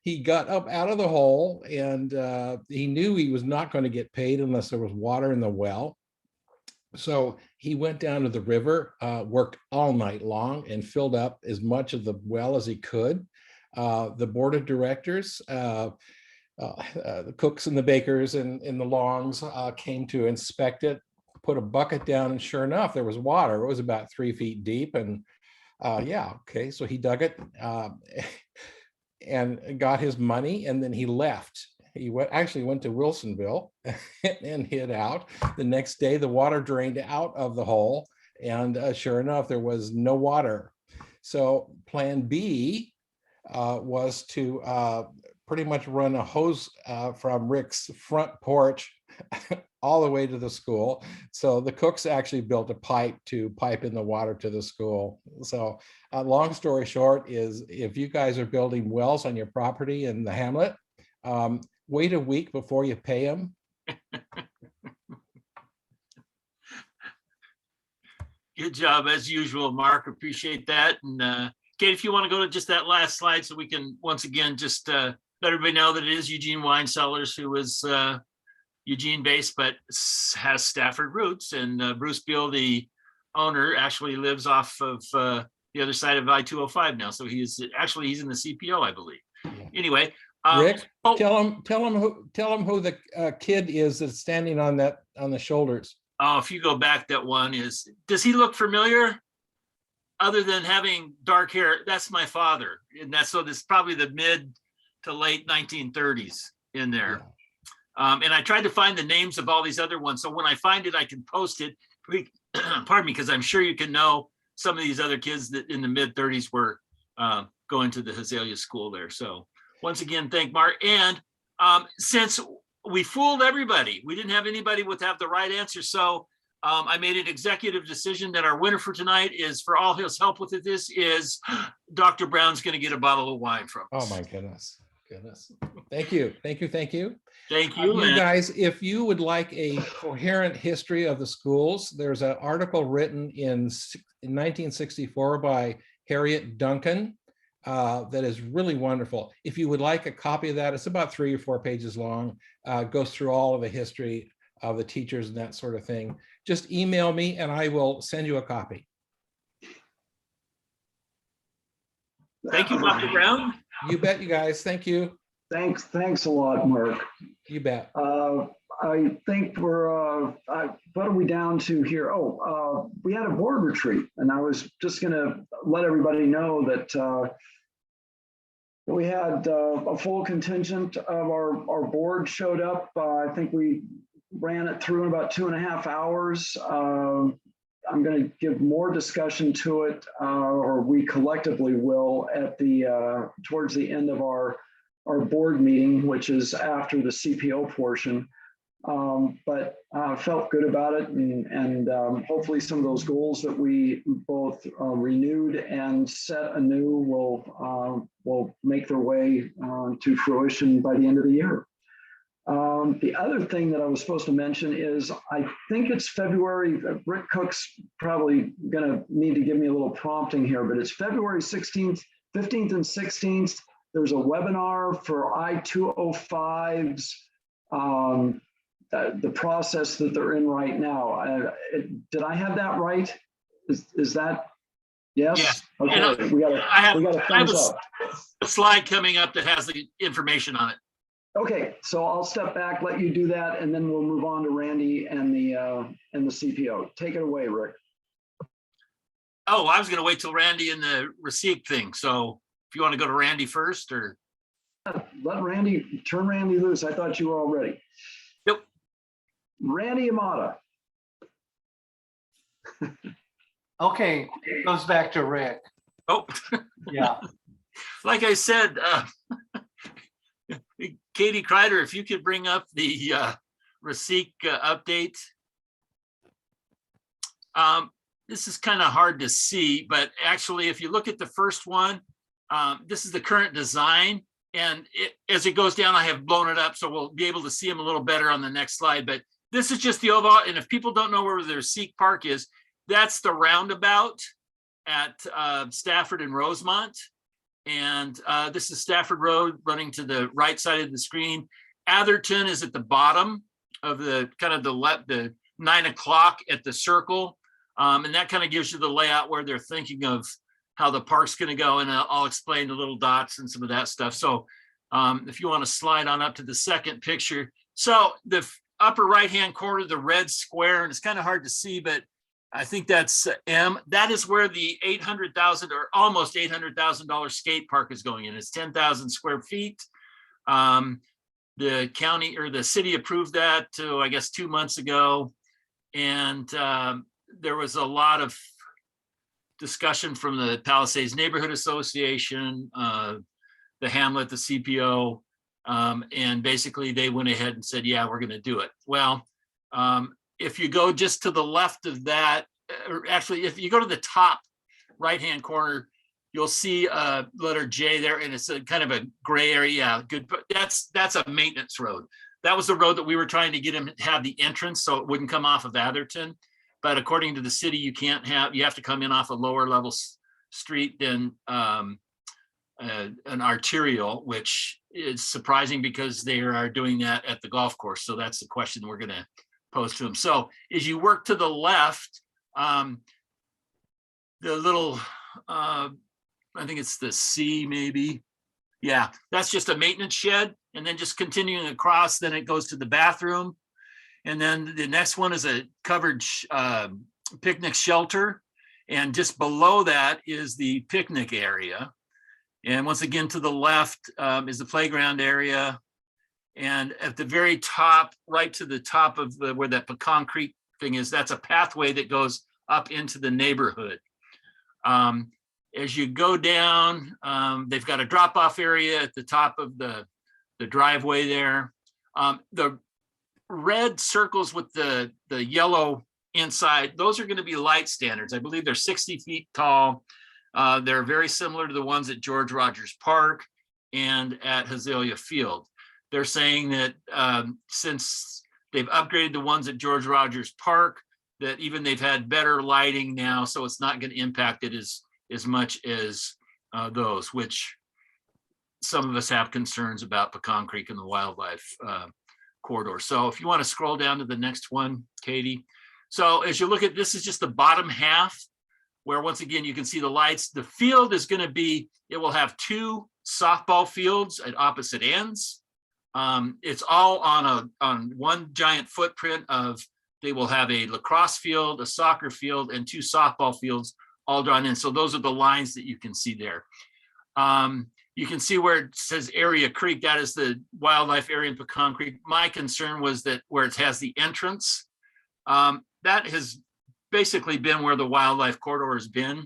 he got up out of the hole, and he knew he was not going to get paid unless there was water in the well. So he went down to the river, worked all night long, and filled up as much of the well as he could. The board of directors, the cooks and the bakers and the longs came to inspect it, put a bucket down, and sure enough, there was water. It was about 3 feet deep. And yeah, okay, so he dug it and got his money, and then he left. He actually went to Wilsonville and hid out. The next day, the water drained out of the hole, and sure enough, there was no water. So plan B was to pretty much run a hose from Rick's front porch all the way to the school. So the cooks actually built a pipe to pipe in the water to the school. So long story short is, if you guys are building wells on your property in the Hamlet, wait a week before you pay them. Good job as usual, Mark. Appreciate that. And Kate, if you want to go to just that last slide so we can once again just let everybody know that it is Eugene Wine Cellars, who is Eugene based but has Stafford roots. And Bruce Beal, the owner, actually lives off of the other side of I-205 now. So he's in the CPO, I believe. Yeah. Anyway, Rick, tell him who the kid is that's standing on the shoulders. Oh, if you go back, that one is, does he look familiar? Other than having dark hair, that's my father. And so this is probably the mid to late 1930s in there. Yeah. And I tried to find the names of all these other ones. So when I find it, I can post it. Pardon me, because I'm sure you can know some of these other kids that in the mid 30s were going to the Hazelia school there. So once again, thank Mark. And since we fooled everybody, we didn't have anybody have the right answer. So I made an executive decision that our winner for tonight is, for all his help with this, is Dr. Brown's going to get a bottle of wine from us. Oh my goodness. Thank you. Thank you. You guys, if you would like a coherent history of the schools, there's an article written in 1964 by Harriet Duncan that is really wonderful. If you would like a copy of that, it's about 3 or 4 pages long. Goes through all of the history of the teachers and that sort of thing. Just email me and I will send you a copy. Thank you, Dr. Brown. You bet, you guys. Thank you. Thanks a lot, Mark. You bet. I think we're, what are we down to here? Oh, we had a board retreat, and I was just gonna let everybody know that we had a full contingent of our board showed up. I think we ran it through in about 2.5 hours. I'm going to give more discussion to it, or we collectively will, at the towards the end of our board meeting, which is after the CPO portion. But felt good about it, and hopefully some of those goals that we both renewed and set anew will make their way to fruition by the end of the year. The other thing that I was supposed to mention is, I think it's February. Rick Cook's probably going to need to give me a little prompting here, but it's February 16th, 15th, and 16th. There's a webinar for I-205's, the process that they're in right now. Did I have that right? Is that, yes? Yes. Okay, we got a thumbs up. A slide coming up that has the information on it. Okay, so I'll step back, let you do that, and then we'll move on to Randy and the CPO. Take it away, Rick. Oh, I was going to wait till Randy and the receipt thing. So if you want to go to Randy first, or Turn Randy loose. I thought you were all ready. Yep. Randy Amata. Okay, it goes back to Rick. Oh, Yeah. like I said, Katie Kreider, if you could bring up the receipt update. This is kind of hard to see, but actually, if you look at the first one, this is the current design. And as it goes down, I have blown it up, so we'll be able to see them a little better on the next slide. But this is just the overall, and if people don't know where their Seek Park is, that's the roundabout. at Stafford and Rosemont. And this is Stafford Road running to the right side of the screen. Atherton is at the bottom of the kind of the 9 o'clock at the circle. And that kind of gives you the layout where they're thinking of how the park's going to go. And I'll explain the little dots and some of that stuff. So if you want to slide on up to the second picture. So the upper right-hand corner, the red square, and it's kind of hard to see, but I think that's M. That is where the $800,000 or almost $800,000 skate park is going in. It's 10,000 square feet. The county or the city approved that I guess 2 months ago. And there was a lot of discussion from the Palisades Neighborhood Association, the Hamlet, the CPO, and basically they went ahead and said, yeah, we're going to do it. Well, if you go just to the left of that, or actually, if you go to the top right-hand corner, you'll see a letter J there, and it's a kind of a gray area. Yeah, good. But that's a maintenance road. That was the road that we were trying to get him to have the entrance so it wouldn't come off of Atherton. But according to the city, you have to come in off a lower level street than an arterial, which is surprising because they are doing that at the golf course. So that's the question we're going to pose to them. So as you work to the left, the little, I think it's the C maybe. Yeah, that's just a maintenance shed. And then just continuing across, then it goes to the bathroom. And then the next one is a covered picnic shelter. And just below that is the picnic area. And once again, to the left is the playground area. And at the very top, right to the top of where that Pecan Creek thing is, that's a pathway that goes up into the neighborhood. As you go down, they've got a drop-off area at the top of the driveway there. The red circles with the yellow inside, those are going to be light standards. I believe they're 60 feet tall. They're very similar to the ones at George Rogers Park and at Hazelia Field. They're saying that since they've upgraded the ones at George Rogers Park, that even they've had better lighting now, so it's not going to impact it as much as those, which some of us have concerns about Pecan Creek and the wildlife corridor. So if you want to scroll down to the next one, Katie. So as you look at this, is just the bottom half, where once again, you can see the lights. The field is going to be, it will have 2 softball fields at opposite ends. It's all on one giant footprint of, they will have a lacrosse field, a soccer field, and 2 softball fields all drawn in. So those are the lines that you can see there. You can see where it says Area Creek, that is the wildlife area in Pecan Creek. My concern was that where it has the entrance, that has basically been where the wildlife corridor has been.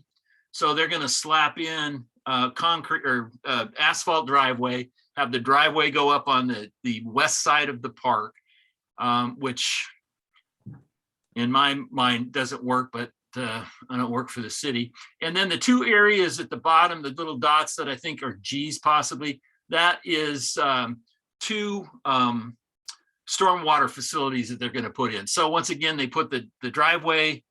So they're going to slap in concrete or asphalt driveway, have the driveway go up on the west side of the park, which in my mind doesn't work, but I don't work for the city. And then the 2 areas at the bottom, the little dots that I think are G's possibly, that is 2 stormwater facilities that they're going to put in. So once again, they put the driveway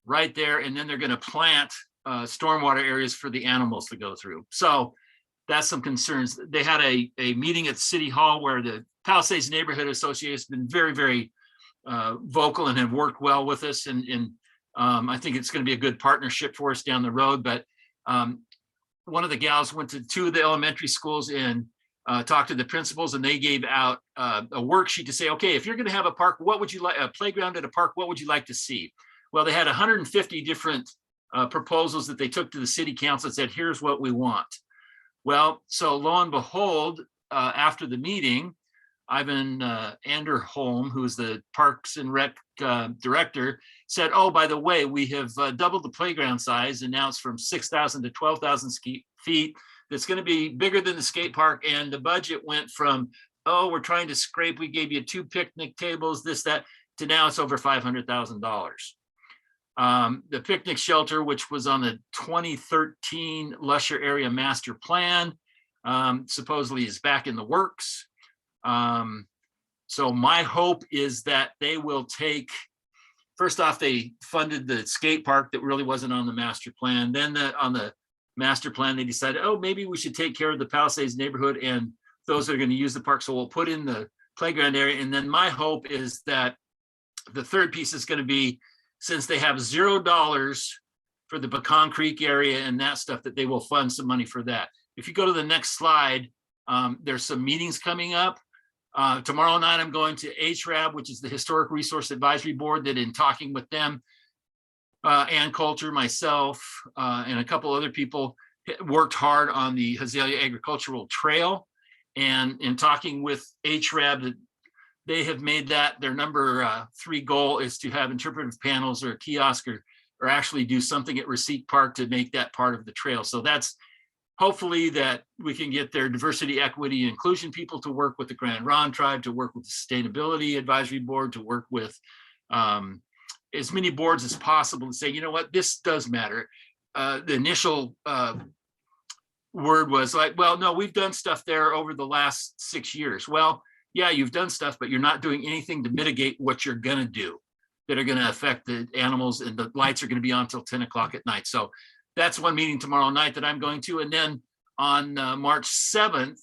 right there, and then they're going to plant stormwater areas for the animals to go through. So that's some concerns. They had a meeting at City Hall where the Palisades Neighborhood Association has been very, very vocal and have worked well with us. And I think it's going to be a good partnership for us down the road. But one of the gals went to 2 of the elementary schools and talked to the principals, and they gave out a worksheet to say, okay, if you're going to have a park, what would you like, a playground at a park, what would you like to see? Well, they had 150 different proposals that they took to the city council and said, here's what we want. Well, so lo and behold, after the meeting, Ivan Anderholm, who is the Parks and Rec director, said, oh, by the way, we have doubled the playground size, and now it's from 6,000 to 12,000 feet. That's going to be bigger than the skate park. And the budget went from, oh, we're trying to scrape, we gave you 2 picnic tables, this, that, to now it's over $500,000. The picnic shelter, which was on the 2013 Lusher Area Master Plan, supposedly is back in the works. So my hope is that they will take first off, they funded the skate park that really wasn't on the master plan. Then on the master plan, they decided, oh, maybe we should take care of the Palisades neighborhood and those that are going to use the park. So we'll put in the playground area. And then my hope is that the third piece is going to be, since they have $0 for the Pecan Creek area and that stuff, that they will fund some money for that. If you go to the next slide, there's some meetings coming up. Tomorrow night, I'm going to HRAB, which is the Historic Resource Advisory Board, that in talking with them, Ann Coulter, myself, and a couple other people worked hard on the Azalea Agricultural Trail. And in talking with HRAB, they have made that their number 3 goal is to have interpretive panels or a kiosk or actually do something at Receipt Park to make that part of the trail. So that's hopefully that we can get their diversity, equity, and inclusion people to work with the Grand Ronde Tribe, to work with the Sustainability Advisory Board, to work with as many boards as possible to say, you know what, this does matter. The initial word was like, well, no, we've done stuff there over the last 6 years. Well, yeah, you've done stuff, but you're not doing anything to mitigate what you're going to do that are going to affect the animals, and the lights are going to be on until 10 o'clock at night. So that's one meeting tomorrow night that I'm going to. And then on March 7th,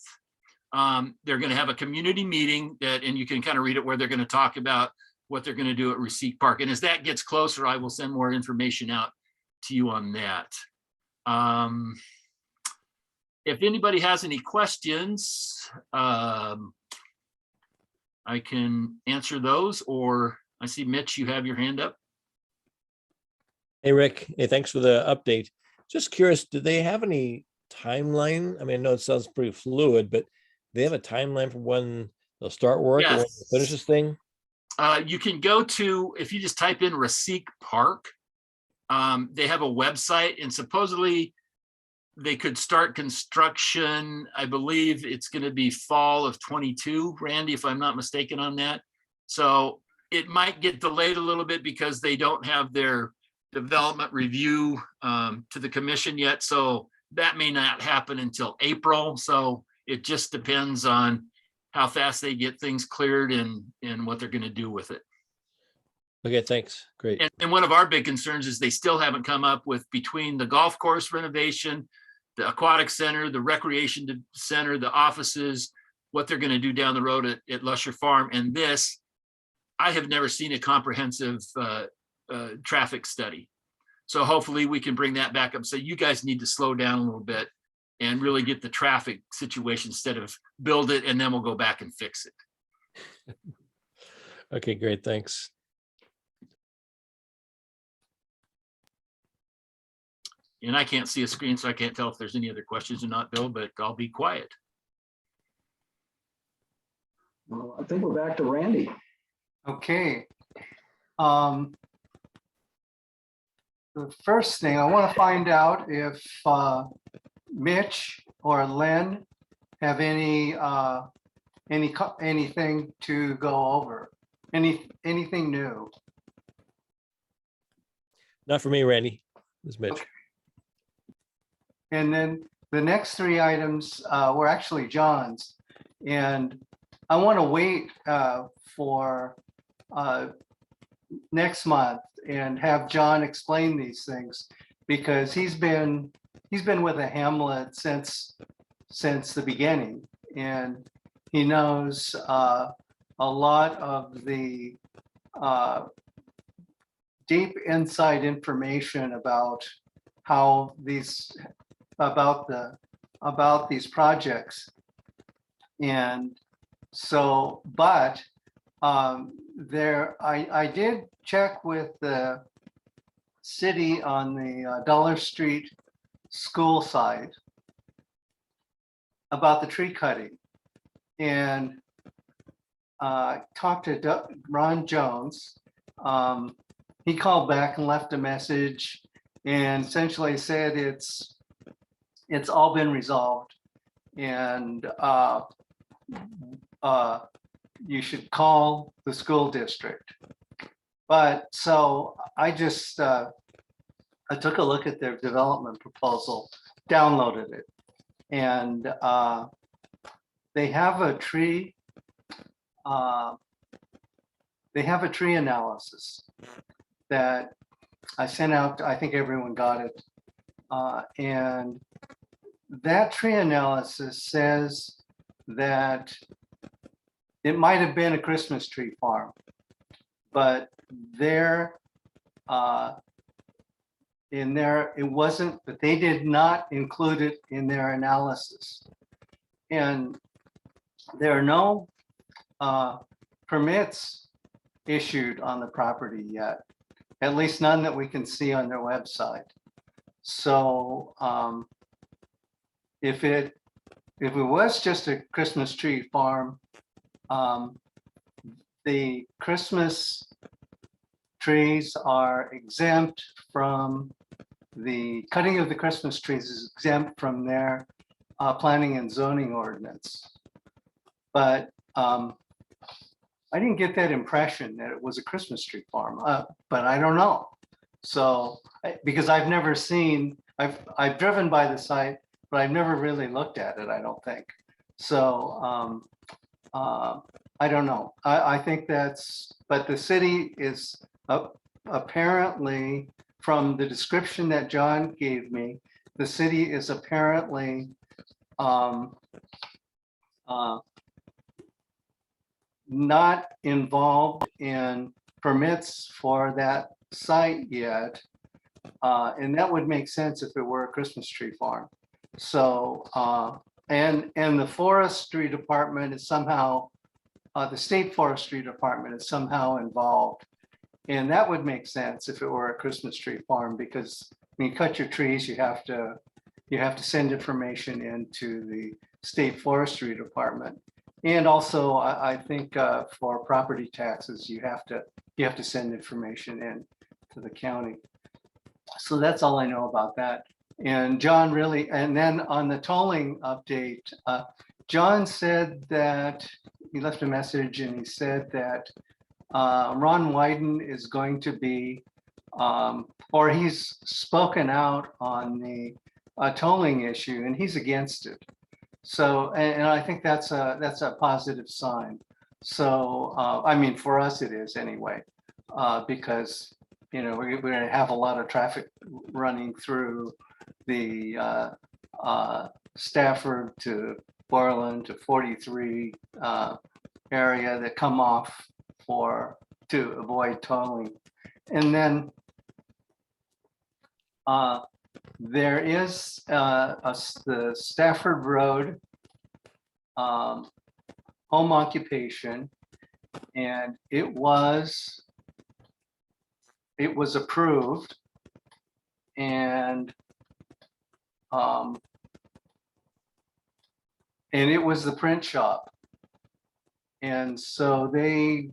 they're going to have a community meeting and you can kind of read it, where they're going to talk about what they're going to do at Receipt Park. And as that gets closer, I will send more information out to you on that. If anybody has any questions, I can answer those, or I see Mitch, you have your hand up. Hey, Rick. Hey, thanks for the update. Just curious, do they have any timeline? I mean, I know it sounds pretty fluid, but they have a timeline for when they'll start work or when they'll finish this thing? You can go to, if you just type in Receipt Park, they have a website, and supposedly they could start construction. I believe it's going to be fall of 22, Randy, if I'm not mistaken on that. So it might get delayed a little bit because they don't have their development review to the commission yet. So that may not happen until April. So it just depends on how fast they get things cleared and what they're going to do with it. Okay, thanks. Great. And one of our big concerns is they still haven't come up with, between the golf course renovation, the aquatic center, the recreation center, the offices, what they're going to do down the road at Lusher Farm. And this, I have never seen a comprehensive traffic study. So hopefully we can bring that back up. So you guys need to slow down a little bit and really get the traffic situation, instead of build it and then we'll go back and fix it. Okay, great. Thanks. And I can't see a screen, so I can't tell if there's any other questions or not, Bill, but I'll be quiet. Well, I think we're back to Randy. Okay. The first thing I want to find out if Mitch or Lynn have anything to go over, anything new. Not for me, Randy. This is Mitch. Okay. And then the next 3 items were actually John's, and I want to wait for next month and have John explain these things, because he's been with the Hamlet since the beginning, and he knows a lot of the deep inside information about how these about these projects. And so, but I did check with the city on the Dollar Street school side about the tree cutting, and talked to Ron Jones. He called back and left a message and essentially said it's all been resolved, and you should call the school district. But so I just I took a look at their development proposal, downloaded it, and they have a tree analysis that I sent out. I think everyone got it. And that tree analysis says that it might have been a Christmas tree farm, but there, in there, it wasn't, but they did not include it in their analysis. And there are no permits issued on the property yet, at least none that we can see on their website. So if it was just a Christmas tree farm, the Christmas trees are exempt from the cutting of the Christmas trees is exempt from their planning and zoning ordinance. But I didn't get that impression that it was a Christmas tree farm, but I don't know. So because I've never seen, I've driven by the site, but I've never really looked at it, I don't think. So I don't know. I think that's, but the city is apparently, from the description that John gave me, the city is apparently not involved in permits for that site yet. And that would make sense if it were a Christmas tree farm. So, and the forestry department is somehow, the state forestry department is somehow involved. And that would make sense if it were a Christmas tree farm, because when you cut your trees, you have to send information into the state forestry department. And also, I think for property taxes, you have to send information in to the county. So that's all I know about that. And John really, and then on the tolling update, John said that he left a message and he said that Ron Wyden is going to be, or he's spoken out on the tolling issue, and he's against it. So, and I think that's a positive sign. So, I mean, for us it is anyway, because we're going to have a lot of traffic running through the Stafford to Borland to 43 area that come off to avoid tolling. And then there is the Stafford Road home occupation, and it was approved, and it was the print shop, and so they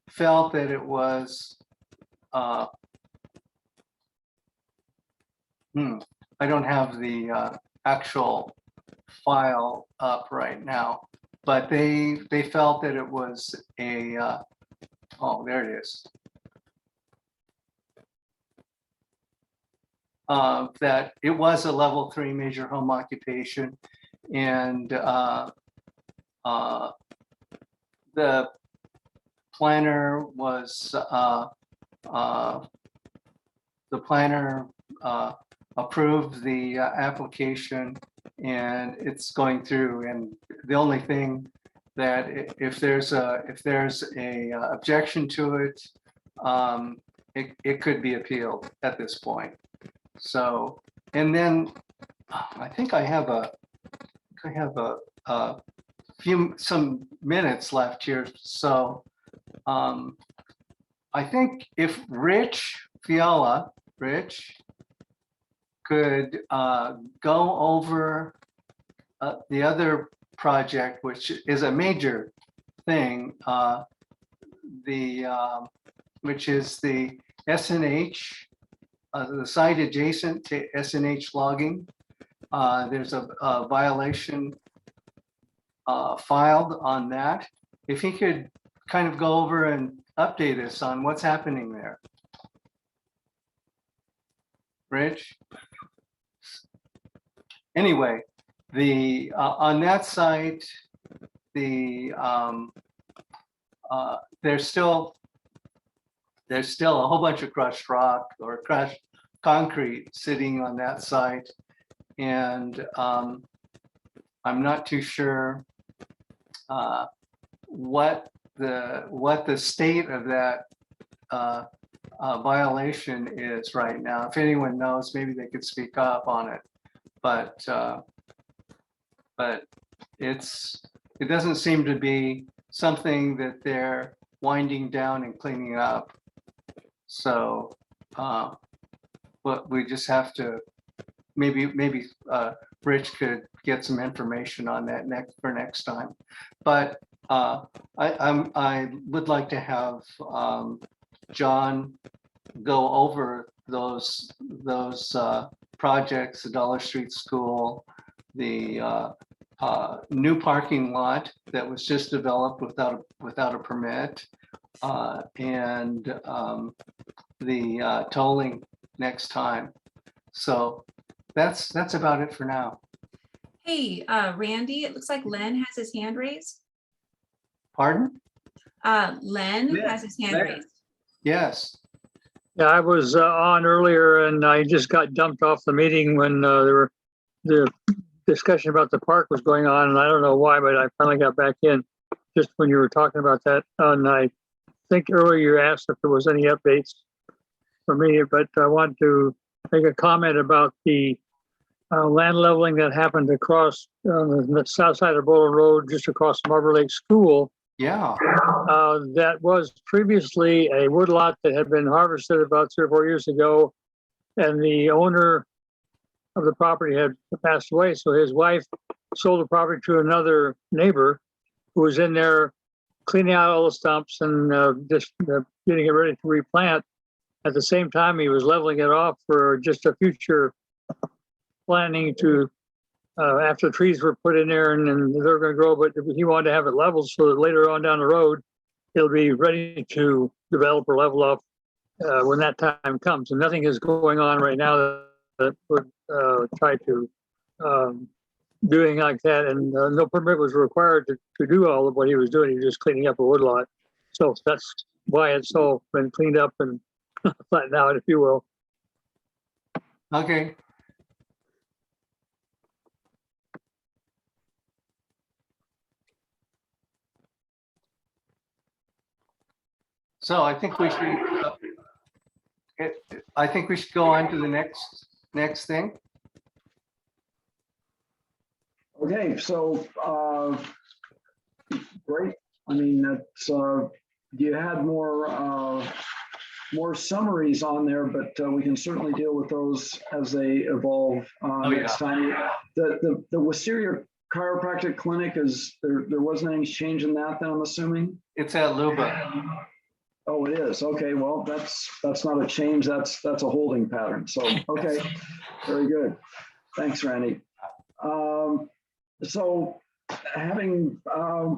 felt that it was I don't have the actual file up right now, but they felt that it was a oh, there it is. That it was a level 3 major home occupation, and the planner was approved the application, and it's going through. And the only thing that if there's a objection to it, it could be appealed at this point. So, and then I think I have some minutes left here. So I think if Rich could go over the other project, which is a major thing, which is the SNH, the site adjacent to SNH logging. There's a violation filed on that. If he could kind of go over and update us on what's happening there. Rich? Anyway, on that site, the there's still a whole bunch of crushed rock or crushed concrete sitting on that site. And I'm not too sure what the state of that violation is right now. If anyone knows, maybe they could speak up on it. But it doesn't seem to be something that they're winding down and cleaning up. So, but we just have to maybe Rich could get some information on that next time. But I would like to have John go over those projects, the Dollar Street School, the new parking lot that was just developed without a permit, and the tolling next time. So that's about it for now. Hey, Randy, it looks like Len has his hand raised. Pardon? Len has his hand raised. Yes. Yeah, I was on earlier and I just got dumped off the meeting when the discussion about the park was going on, and I don't know why, but I finally got back in just when you were talking about that. And I think earlier you asked if there was any updates for me, but I want to make a comment about the land leveling that happened across the south side of Boulder Road, just across from Arbor Lake School. Yeah. That was previously a woodlot that had been harvested about 3 or 4 years ago, and the owner of the property had passed away. So his wife sold the property to another neighbor who was in there cleaning out all the stumps and just getting it ready to replant. At the same time, he was leveling it off for just a future planning to, after the trees were put in there and they're going to grow, but he wanted to have it leveled so that later on down the road, it'll be ready to develop or level up when that time comes. And nothing is going on right now that would try to doing like that. And no permit was required to do all of what he was doing. He was just cleaning up a woodlot. So that's why it's all been cleaned up and flattened out, if you will. Okay. So I think we should. I think we should go on to the next thing. Okay, so great. I mean, that's you had more summaries on there, but we can certainly deal with those as they evolve next time. The Wisteria Chiropractic Clinic, is there wasn't any change in that then, I'm assuming? It's at Luba. Oh, it is. Okay, well, that's not a change. That's a holding pattern. So, okay, very good. Thanks, Randy. So having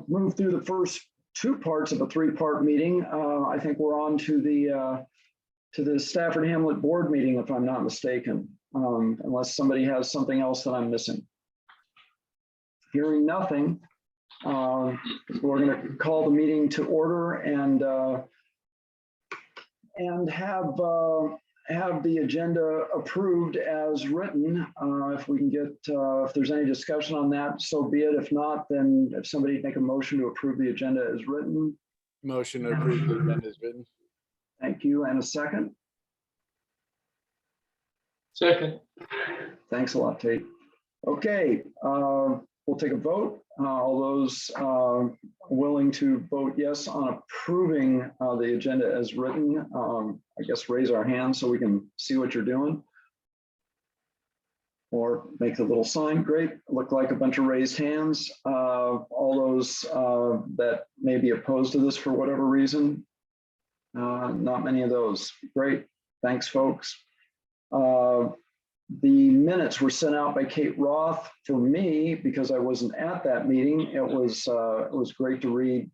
moved through the first 2 parts of a 3-part meeting, I think we're on to the Stafford Hamlet board meeting, if I'm not mistaken, unless somebody has something else that I'm missing. Hearing nothing, we're going to call the meeting to order and have the agenda approved as written. If we can get, if there's any discussion on that, so be it. If not, then if somebody make a motion to approve the agenda as written. Motion to approve the agenda as written. Thank you. And a second? Second. Thanks a lot, Tate. Okay, we'll take a vote. All those willing to vote yes on approving the agenda as written, I guess raise our hands so we can see what you're doing. Or make the little sign. Great. Look like a bunch of raised hands. All those that may be opposed to this for whatever reason. Not many of those. Great. Thanks, folks. The minutes were sent out by Kate Roth for me because I wasn't at that meeting. It was great to read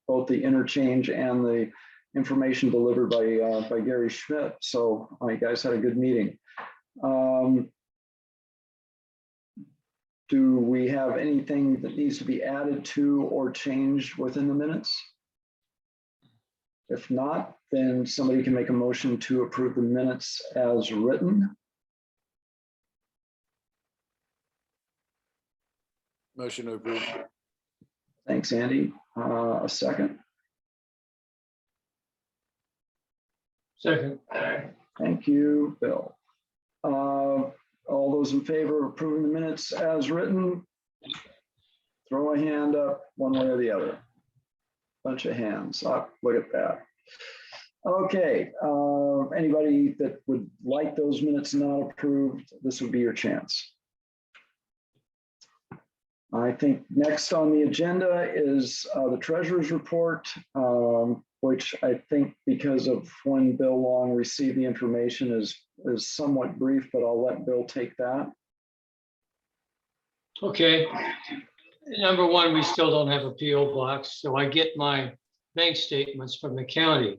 both the interchange and the information delivered by Gary Schmidt. So you guys had a good meeting. Do we have anything that needs to be added to or changed within the minutes? If not, then somebody can make a motion to approve the minutes as written. Motion to approve. Thanks, Andy. A second. Second. Thank you, Bill. All those in favor of approving the minutes as written, throw a hand up one way or the other. Bunch of hands up. Look at that. Okay. Anybody that would like those minutes not approved, this would be your chance. I think next on the agenda is the treasurer's report, which I think because of when Bill Long received the information is somewhat brief, but I'll let Bill take that. Okay. Number one, we still don't have a PO box, so I get my bank statements from the county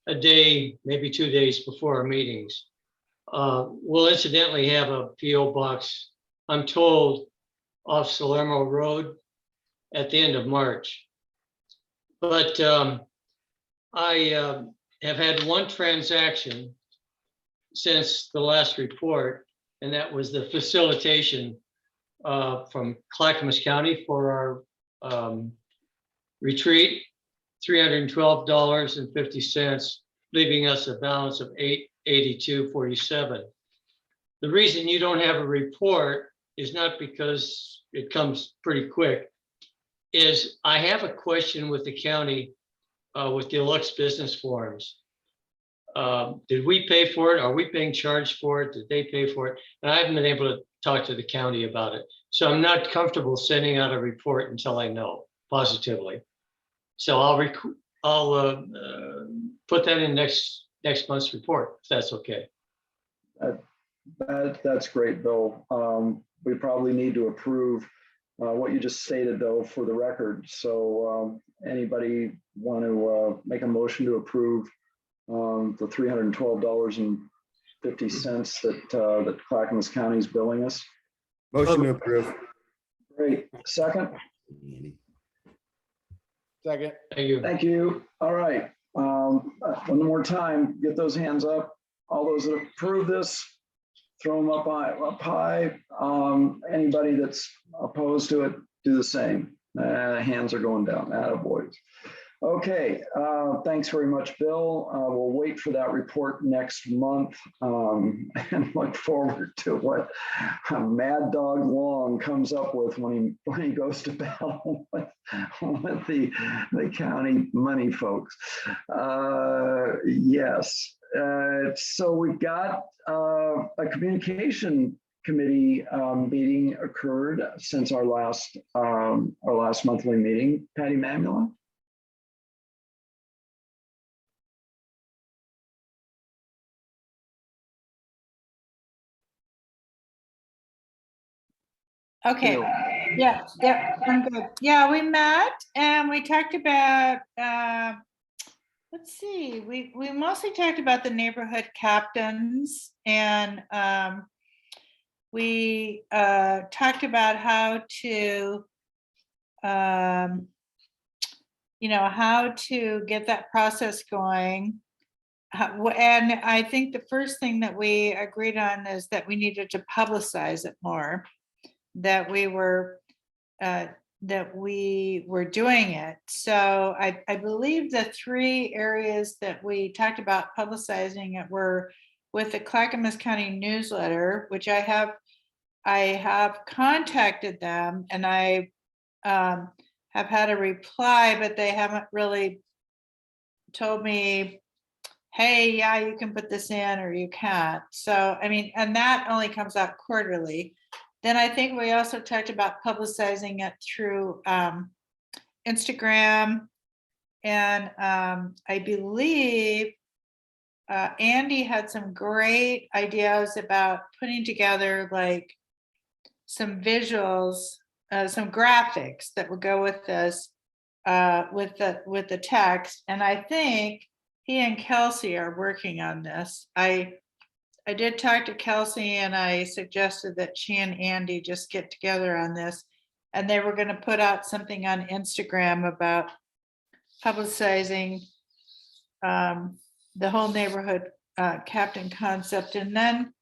a day, maybe 2 days before our meetings. We'll incidentally have a PO box, I'm told, off Salerno Road at the end of March. But I have had one transaction since the last report, and that was the facilitation from Clackamas County for our retreat, $312.50, leaving us a balance of $882.47. The reason you don't have a report is not because it comes pretty quick, is I have a question with the county with deluxe business forms. Did we pay for it? Are we being charged for it? Did they pay for it? And I haven't been able to talk to the county about it. So I'm not comfortable sending out a report until I know positively. So I'll put that in next month's report, if that's okay. That's great, Bill. We probably need to approve what you just stated, though, for the record. So anybody want to make a motion to approve the $312.50 that Clackamas County is billing us? Motion to approve. Great. Second? Second. Thank you. Thank you. All right. One more time, get those hands up. All those that approve this, throw them up high. Anybody that's opposed to it, do the same. Hands are going down. Attaboys. Okay, thanks very much, Bill. We'll wait for that report next month and look forward to what Mad Dog Long comes up with when he goes to battle with the county money folks. Yes. So we've got a communication committee meeting occurred since our last monthly meeting. Patty Mamula. Okay, yeah, I'm good. Yeah, we met and we talked about, let's see, we mostly talked about the neighborhood captains, and we talked about how to, how to get that process going. And I think the first thing that we agreed on is that we needed to publicize it more. That we were doing it. So I believe the three areas that we talked about publicizing it were with the Clackamas County newsletter, which I have contacted them, and I have had a reply, but they haven't really told me, hey, yeah, you can put this in or you can't. So, I mean, and that only comes out quarterly. Then I think we also talked about publicizing it through Instagram. And I believe Andy had some great ideas about putting together like some visuals, some graphics that would go with this, with the text. And I think he and Kelsey are working on this. I did talk to Kelsey and I suggested that she and Andy just get together on this, and they were going to put out something on Instagram about publicizing the whole neighborhood captain concept. And then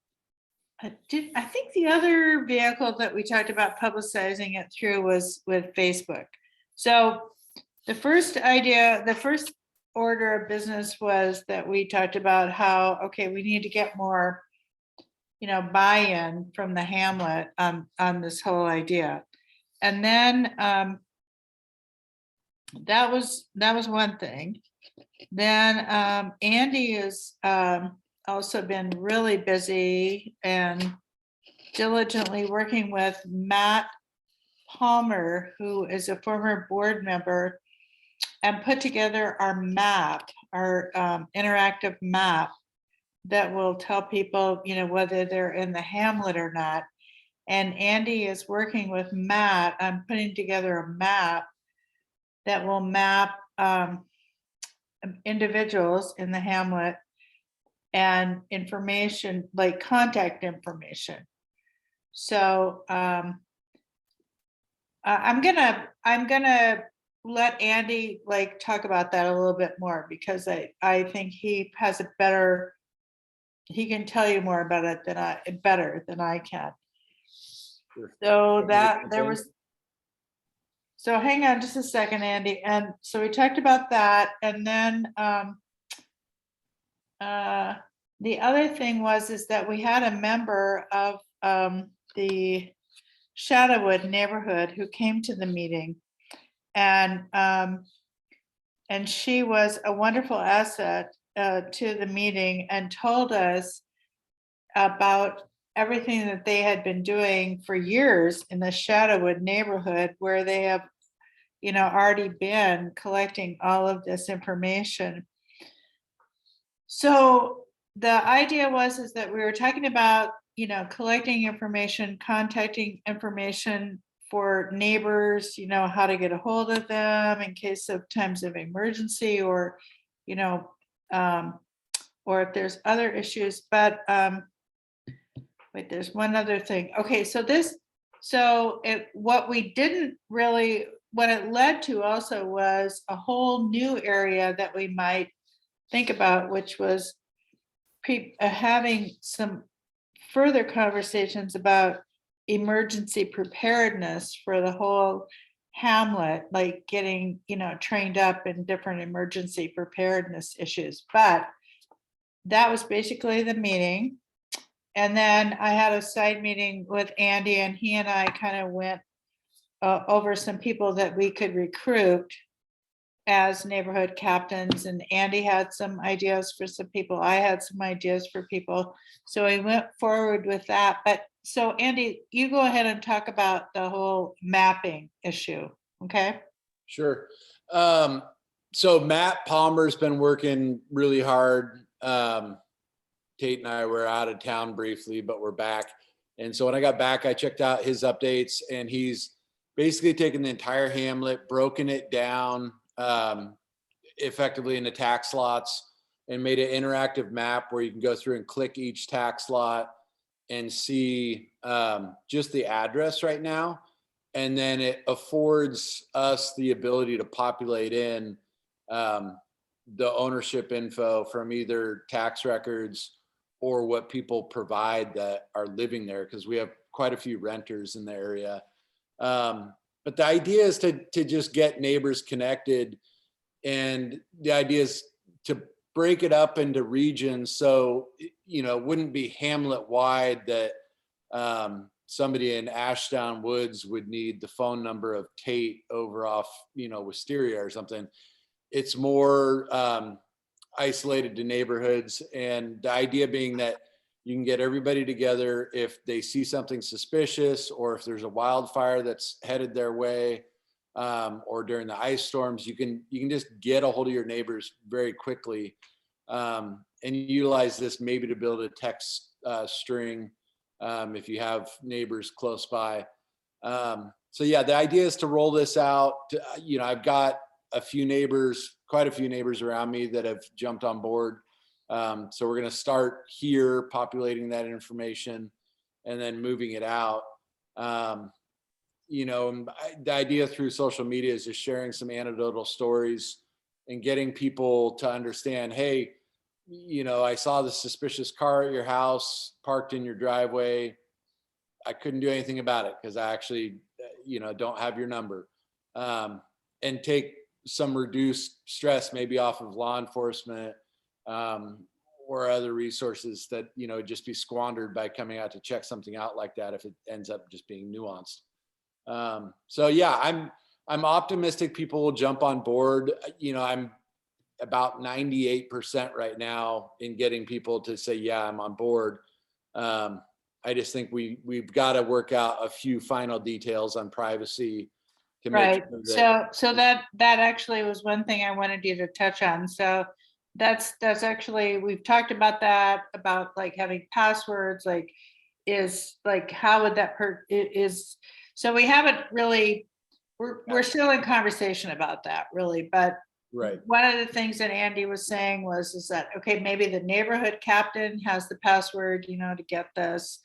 I think the other vehicle that we talked about publicizing it through was with Facebook. So the first order of business was that we talked about how, okay, we need to get more, buy-in from the Hamlet on this whole idea. And then that was one thing. Then Andy has also been really busy and diligently working with Matt Palmer, who is a former board member, and put together our map, our interactive map that will tell people, whether they're in the Hamlet or not. And Andy is working with Matt on putting together a map that will map individuals in the Hamlet and information, like contact information. So I'm gonna let Andy talk about that a little bit more, because I think he has he can tell you more about it better than I can. Sure. So hang on just a second, Andy. And so we talked about that. And then the other thing is that we had a member of the Shadowwood neighborhood who came to the meeting, and she was a wonderful asset to the meeting, and told us about everything that they had been doing for years in the Shadowwood neighborhood, where they have, already been collecting all of this information. So the idea is that we were talking about, collecting information, contacting information for neighbors, how to get a hold of them in case of times of emergency, or, or if there's other issues. But wait, there's one other thing. Okay, what it led to also was a whole new area that we might think about, which was having some further conversations about emergency preparedness for the whole Hamlet, like getting, trained up in different emergency preparedness issues. But that was basically the meeting. And then I had a side meeting with Andy, and he and I kind of went over some people that we could recruit as neighborhood captains. And Andy had some ideas for some people. I had some ideas for people. So we went forward with that. But so Andy, you go ahead and talk about the whole mapping issue. Okay. Sure. So Matt Palmer's been working really hard. Tate and I were out of town briefly, but we're back. And so when I got back, I checked out his updates, and he's basically taken the entire Hamlet, broken it down effectively into tax lots, and made an interactive map where you can go through and click each tax lot and see just the address right now. And then it affords us the ability to populate in the ownership info from either tax records or what people provide that are living there, because we have quite a few renters in the area. But the idea is to just get neighbors connected, and the idea is to break it up into regions. So, it wouldn't be Hamlet wide that somebody in Ashdown Woods would need the phone number of Tate over off, Wisteria or something. It's more isolated to neighborhoods. And the idea being that you can get everybody together if they see something suspicious, or if there's a wildfire that's headed their way, or during the ice storms, you can just get a hold of your neighbors very quickly, and utilize this maybe to build a text string if you have neighbors close by. So yeah, the idea is to roll this out. I've got quite a few neighbors around me that have jumped on board. So we're going to start here populating that information and then moving it out. The idea through social media is just sharing some anecdotal stories and getting people to understand, hey, you know, I saw the suspicious car at your house parked in your driveway. I couldn't do anything about it because I actually, you know, don't have your number. And take some reduced stress maybe off of law enforcement or other resources that, you know, just be squandered by coming out to check something out like that if it ends up just being nuanced. So yeah, I'm optimistic people will jump on board. You know, I'm about 98% right now in getting people to say, yeah, I'm on board. I just think we've got to work out a few final details on privacy. To Right. make sure that, So that actually was one thing I wanted you to touch on. So that's actually, we've talked about that, about like having passwords, like is like, how would that is, so we haven't really, we're still in conversation about that really, but right. one of the things that Andy was saying is that, okay, maybe the neighborhood captain has the password, you know, to get this.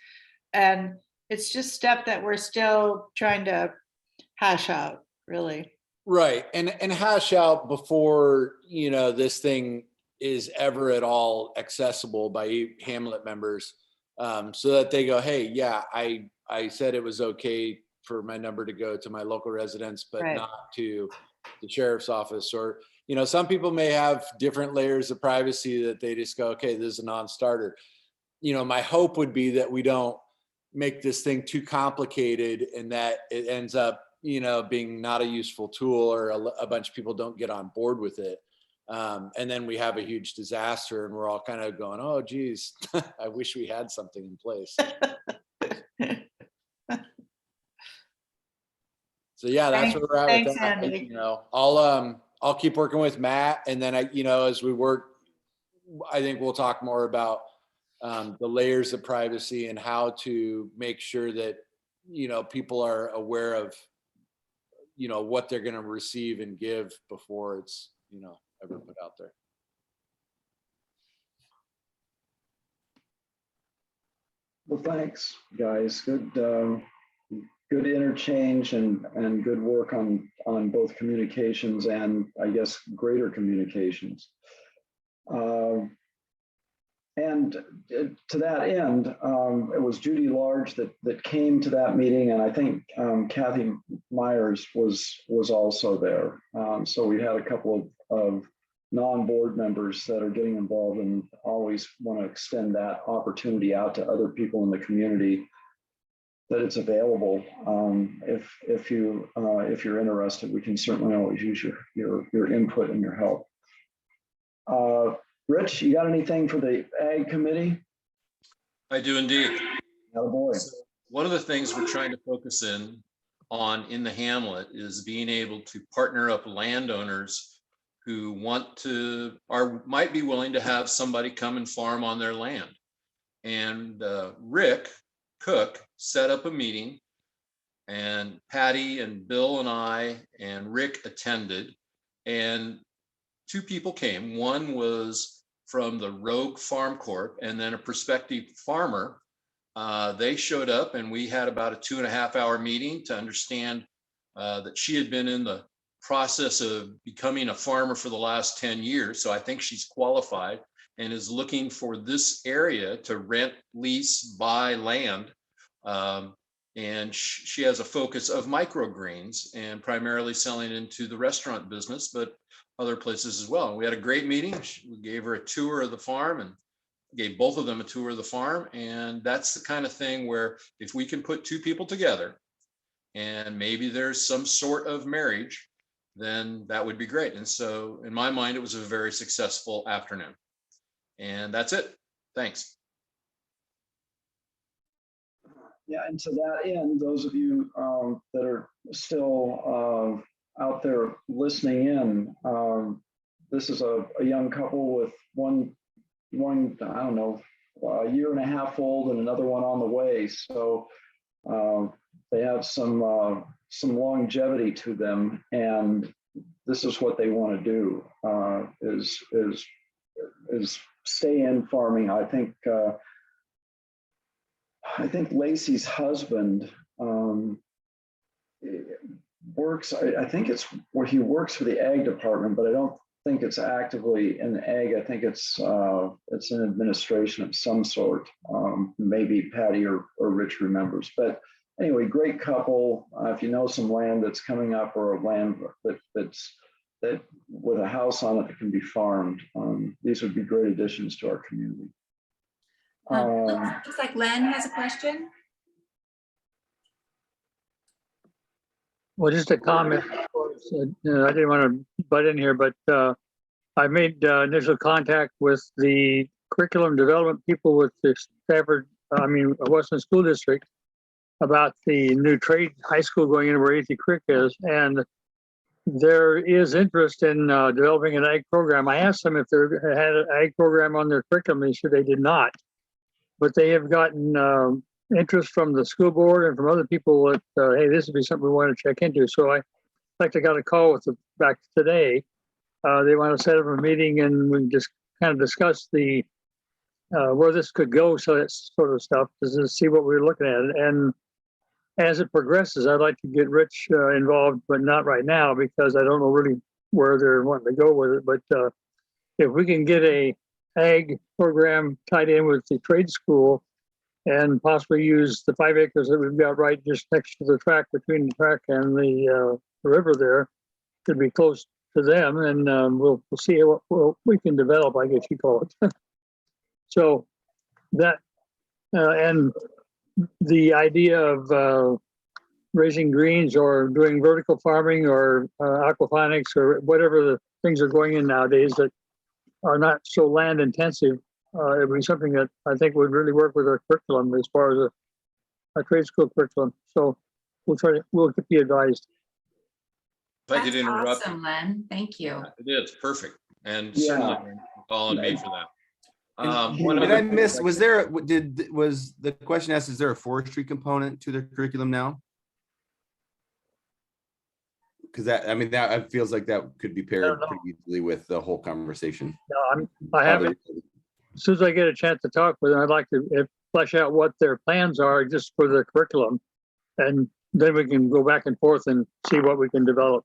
And it's just stuff that we're still trying to hash out, really. Right. And hash out before, you know, this thing is ever at all accessible by Hamlet members, so that they go, hey, yeah, I said it was okay for my number to go to my local residence, but Right. not to the sheriff's office. Or, you know, some people may have different layers of privacy that they just go, okay, this is a non-starter. You know, my hope would be that we don't make this thing too complicated and that it ends up, you know, being not a useful tool, or a bunch of people don't get on board with it. And then we have a huge disaster and we're all kind of going, oh, geez, I wish we had something in place. So yeah, that's where we're at Thanks, with that. Andy. You know, I'll keep working with Matt, and then you know, as we work, I think we'll talk more about the layers of privacy and how to make sure that, you know, people are aware of, you know, what they're going to receive and give before it's, you know, ever put out there. Well, thanks, guys. Good interchange and good work on both communications and I guess greater communications. And to that end, it was Judy Large that came to that meeting, and I think Kathy Myers was also there. So we had a couple of non-board members that are getting involved, and always want to extend that opportunity out to other people in the community that it's available. If you're interested, we can certainly always use your input and your help. Rich, you got anything for the Ag Committee? I do indeed. Oh boy. So one of the things we're trying to focus on in the Hamlet is being able to partner up landowners who might be willing to have somebody come and farm on their land. And Rick Cook set up a meeting, and Patty and Bill and I and Rick attended, and two people came. One was from the Rogue Farm Corp, and then a prospective farmer. They showed up, and we had about a 2.5-hour meeting to understand that she had been in the process of becoming a farmer for the last 10 years. So I think she's qualified and is looking for this area to rent, lease, buy land. And she has a focus of microgreens and primarily selling into the restaurant business, but other places as well. And we had a great meeting. We gave her a tour of the farm and gave both of them a tour of the farm. And that's the kind of thing where if we can put two people together and maybe there's some sort of marriage, then that would be great. And so in my mind, it was a very successful afternoon. And that's it. Thanks. Yeah, and to that end, those of you that are still out there listening in, this is a young couple with one I don't know, a 1.5 years old and another one on the way. So they have some longevity to them, and this is what they want to do, is stay in farming. I think Lacey's husband works, I think it's where he works for the ag department, but I don't think it's actively in ag. I think it's an administration of some sort. Maybe Patty or Rich remembers. But anyway, great couple. If you know some land that's coming up or a land that with a house on it that can be farmed, these would be great additions to our community. Looks like Len has a question. Well, just a comment. I didn't want to butt in here, but I made initial contact with the curriculum development people with the Stafford, Western School District about the new trade high school going in where A.T. Creek is. And there is interest in developing an ag program. I asked them if they had an ag program on their curriculum. They said they did not. But they have gotten interest from the school board and from other people that, hey, this would be something we want to check into. So I got a call with them back today. They want to set up a meeting and we can just kind of discuss the where this could go, so that sort of stuff, to see what we're looking at. And as it progresses, I'd like to get Rich involved, but not right now because I don't know really where they're wanting to go with it. But if we can get a ag program tied in with the trade school and possibly use the 5 acres that we've got right just next to the track, between the track and the river there, to be close to them, and we'll see what we can develop, I guess you call it. So that and the idea of raising greens or doing vertical farming or aquaponics or whatever the things are going in nowadays that are not so land intensive, it would be something that I think would really work with our curriculum as far as a trade school curriculum. So we'll keep you advised. If I could That's interrupt. awesome, Len. Thank you. It is perfect. And Yeah. certainly call on me for that. Did I miss, was the question asked, is there a forestry component to their curriculum now? Because that feels like that could be paired pretty easily with the whole conversation. No, I haven't. As soon as I get a chance to talk with them, I'd like to flesh out what their plans are just for the curriculum. And then we can go back and forth and see what we can develop.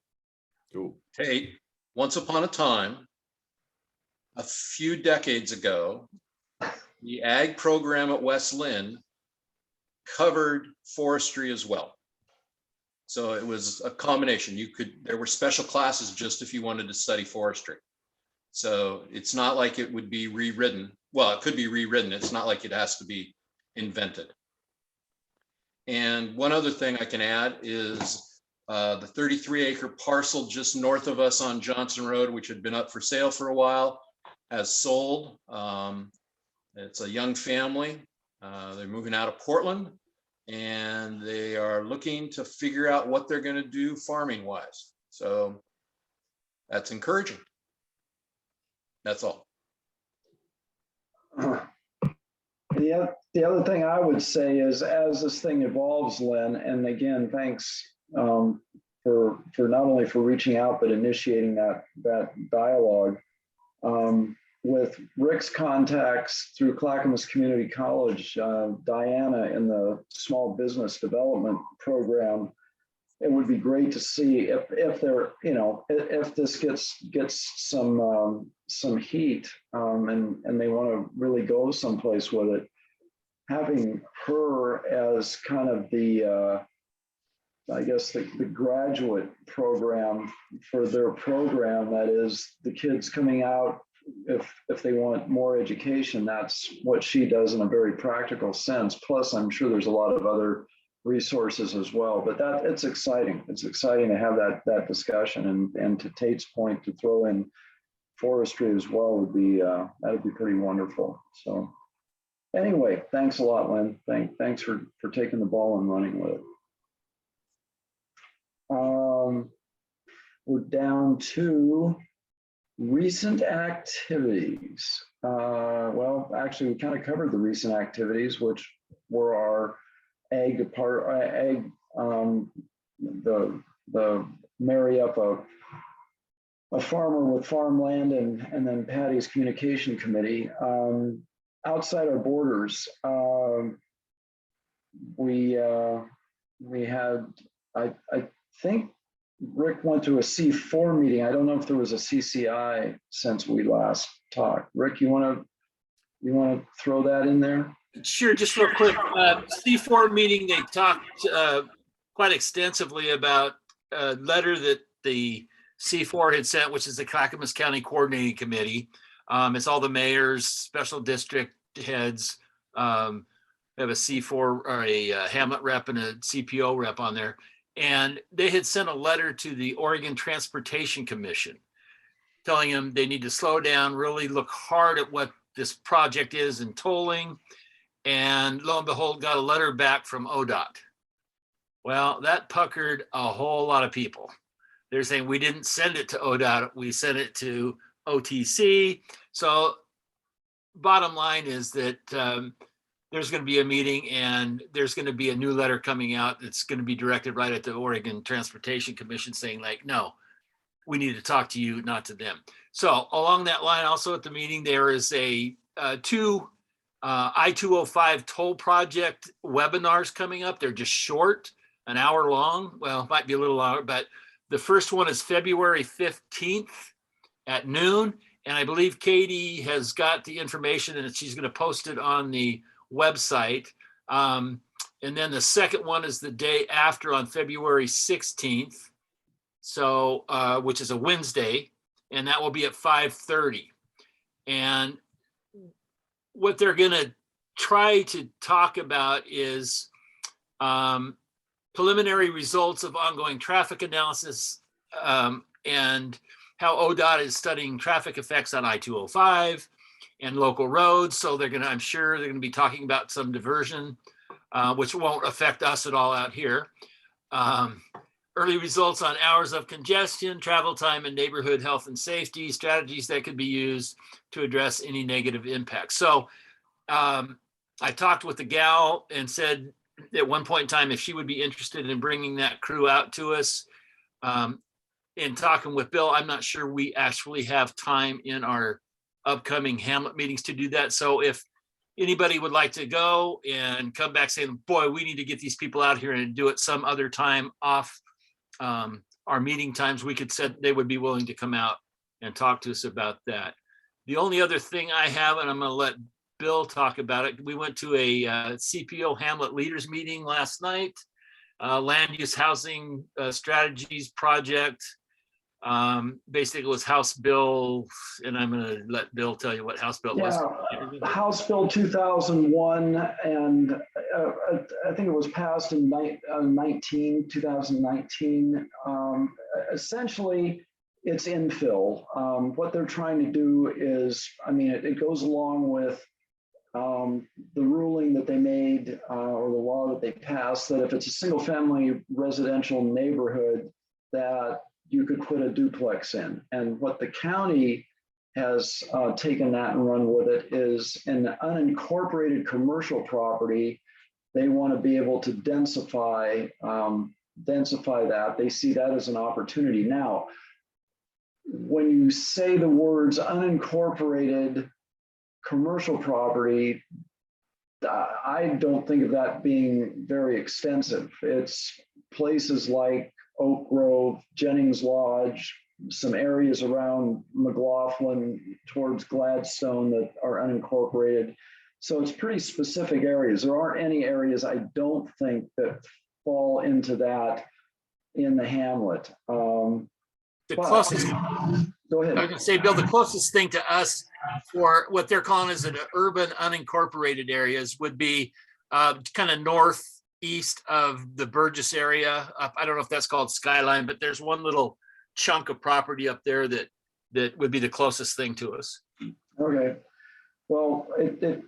Cool. Hey, once upon a time, a few decades ago, the ag program at West Lynn covered forestry as well. So it was a combination. There were special classes just if you wanted to study forestry. So it's not like it would be rewritten. Well, it could be rewritten. It's not like it has to be invented. And one other thing I can add is the 33-acre parcel just north of us on Johnson Road, which had been up for sale for a while, has sold. It's a young family. They're moving out of Portland, and they are looking to figure out what they're going to do farming wise. So that's encouraging. That's all. The other thing I would say is, as this thing evolves, Len, and again, thanks for not only for reaching out, but initiating that dialogue. With Rick's contacts through Clackamas Community College, Diana in the small business development program, it would be great to see if there, if this gets some heat and they want to really go someplace with it. Having her as kind of the I guess the graduate program for their program, that is the kids coming out, if they want more education, that's what she does in a very practical sense. Plus, I'm sure there's a lot of other resources as well, but it's exciting. It's exciting to have that discussion, and to Tate's point, to throw in forestry as well would be that'd be pretty wonderful. So anyway, thanks a lot, Lynn. Thanks for taking the ball and running with it. We're down to recent activities. Well, actually, we kind of covered the recent activities, which were our the marry up a farmer with farmland and then Patty's communication committee. Outside our borders, we had, I think Rick went to a C4 meeting. I don't know if there was a CCI since we last talked. Rick, you want to throw that in there? Sure, just real quick. C4 meeting, they talked quite extensively about a letter that the C4 had sent, which is the Clackamas County Coordinating Committee. It's all the mayors, special district heads. We have a C4 or a Hamlet rep and a CPO rep on there. And they had sent a letter to the Oregon Transportation Commission telling them they need to slow down, really look hard at what this project is in tolling. And lo and behold, got a letter back from ODOT. Well, that puckered a whole lot of people. They're saying we didn't send it to ODOT, we sent it to OTC. So bottom line is that there's going to be a meeting and there's going to be a new letter coming out that's going to be directed right at the Oregon Transportation Commission saying like, no, we need to talk to you, not to them. So along that line, also at the meeting, there is a two I-205 toll project webinars coming up. They're just short, an hour long. Well, might be a little longer, but the first one is February 15th at noon. And I believe Katie has got the information and she's going to post it on the website. And then the second one is the day after on February 16th. So, which is a Wednesday, and that will be at 5:30. And what they're going to try to talk about is preliminary results of ongoing traffic analysis and how ODOT is studying traffic effects on I-205 and local roads. So they're going to, I'm sure they're going to be talking about some diversion, which won't affect us at all out here. Early results on hours of congestion, travel time, and neighborhood health and safety, strategies that could be used to address any negative impacts. So I talked with the gal and said at one point in time if she would be interested in bringing that crew out to us. In talking with Bill, I'm not sure we actually have time in our upcoming Hamlet meetings to do that. So if anybody would like to go and come back saying, boy, we need to get these people out here and do it some other time off our meeting times, we could set, they would be willing to come out and talk to us about that. The only other thing I have, and I'm going to let Bill talk about it. We went to a CPO Hamlet leaders meeting last night, land use housing strategies project. Basically it was House Bill, and I'm going to let Bill tell you what House Bill was. House Bill 2001, and I think it was passed in 2019. Essentially, it's infill. What they're trying to do is, I mean, it goes along with the ruling that they made or the law that they passed that if it's a single family residential neighborhood that you could put a duplex in. And what the county has taken that and run with it is an unincorporated commercial property. They want to be able to densify that. They see that as an opportunity. Now, when you say the words unincorporated commercial property, I don't think of that being very extensive. It's places like Oak Grove, Jennings Lodge, some areas around McLaughlin towards Gladstone that are unincorporated. So it's pretty specific areas. There aren't any areas I don't think that fall into that in the Hamlet. The closest, go ahead. I was going to say, Bill, the closest thing to us for what they're calling as an urban unincorporated areas would be kind of northeast of the Burgess area. I don't know if that's called Skyline, but there's one little chunk of property up there that would be the closest thing to us. Okay. Well, to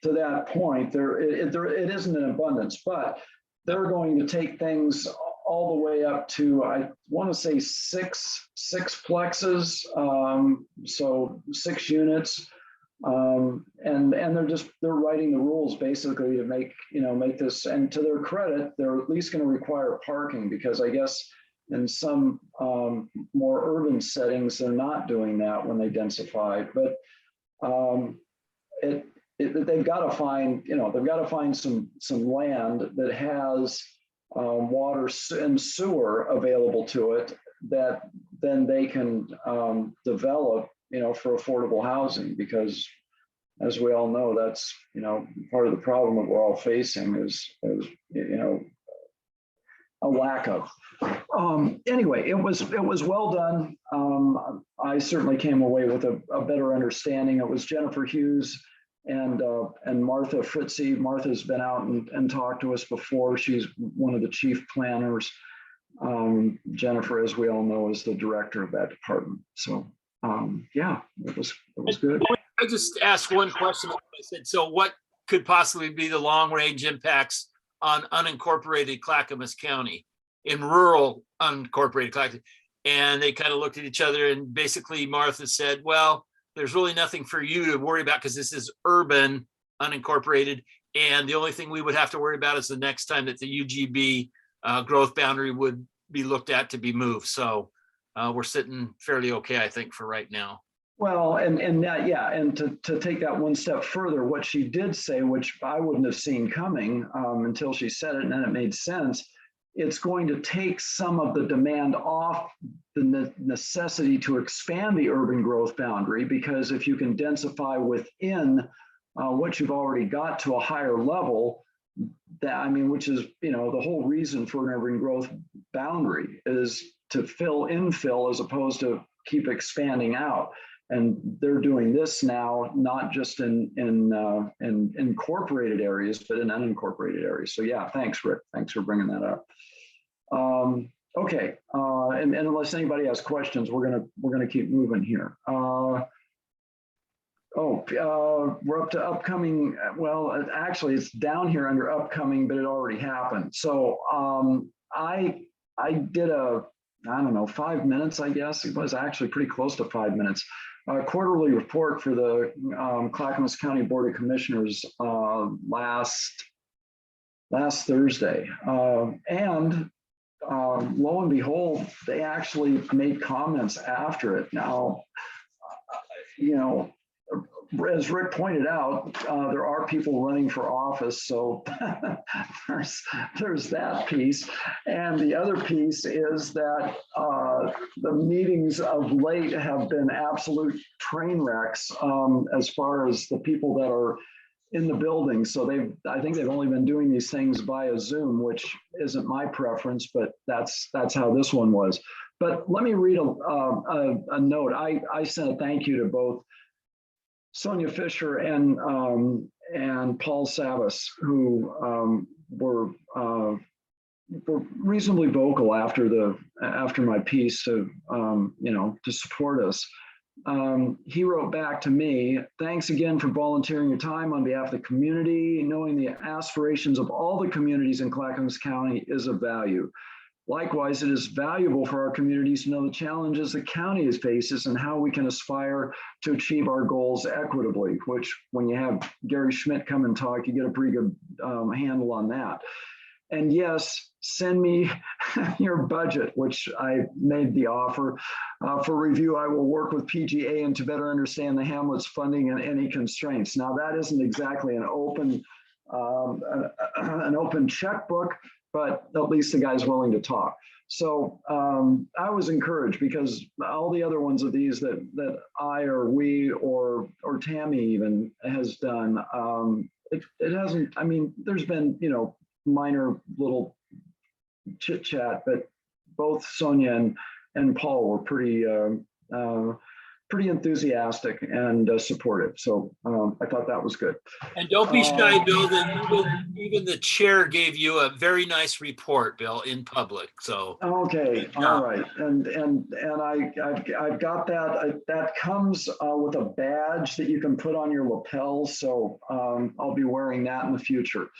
that point, it isn't an abundance, but they're going to take things all the way up to, I want to say six plexes, so 6 units, and they're writing the rules basically to make this. And to their credit, they're at least going to require parking, because I guess in some more urban settings they're not doing that when they densify. But they've got to find some land that has water and sewer available to it, that then they can develop, for affordable housing, because as we all know, that's, part of the problem that we're all facing is a lack of. Anyway, it was well done. I certainly came away with a better understanding. It was Jennifer Hughes and Martha Fritzy. Martha's been out and talked to us before. She's one of the chief planners. Jennifer, as we all know, is the director of that department. So yeah, it was good. I just asked one question. I said, so what could possibly be the long range impacts on unincorporated Clackamas County, in rural unincorporated Clackamas? And they kind of looked at each other, and basically Martha said, well, there's really nothing for you to worry about because this is urban unincorporated. And the only thing we would have to worry about is the next time that the UGB growth boundary would be looked at to be moved. So we're sitting fairly okay, I think, for right now. Well, and that, yeah, and to take that one step further, what she did say, which I wouldn't have seen coming until she said it, and then it made sense. It's going to take some of the demand off the necessity to expand the urban growth boundary, because if you can densify within what you've already got to a higher level, that, which is, the whole reason for an urban growth boundary is to infill as opposed to keep expanding out. And they're doing this now, not just in incorporated areas, but in unincorporated areas. So yeah, thanks, Rick. Thanks for bringing that up. Okay, and unless anybody has questions, we're gonna keep moving here. We're up to upcoming. Well, actually, it's down here under upcoming, but it already happened. So I did I don't know, 5 minutes, I guess. It was actually pretty close to 5 minutes. Quarterly report for the Clackamas County Board of Commissioners last Thursday. And lo and behold, they actually made comments after it. Now, as Rick pointed out, there are people running for office, so there's that piece. And the other piece is that the meetings of late have been absolute train wrecks as far as the people that are in the building. So I think they've only been doing these things via Zoom, which isn't my preference, but that's how this one was. But let me read a note. I sent a thank you to both Sonia Fisher and Paul Savas, who were reasonably vocal after my piece to support us. He wrote back to me, "Thanks again for volunteering your time on behalf of the community. Knowing the aspirations of all the communities in Clackamas County is of value. Likewise, it is valuable for our communities to know the challenges the county faces and how we can aspire to achieve our goals equitably," which when you have Gary Schmidt come and talk, you get a pretty good handle on that. "And yes, send me your budget," which I made the offer. "For review, I will work with PGA and to better understand the Hamlet's funding and any constraints." Now, that isn't exactly an open checkbook, but at least the guy's willing to talk. So I was encouraged, because all the other ones of these that I or we or Tammy even has done, it hasn't, there's been, minor little chit chat, but both Sonia and Paul were pretty enthusiastic and supportive. So I thought that was good. And don't be shy, Bill, that even the chair gave you a very nice report, Bill, in public. So okay, all right, and I've got that. That comes with a badge that you can put on your lapel. So I'll be wearing that in the future.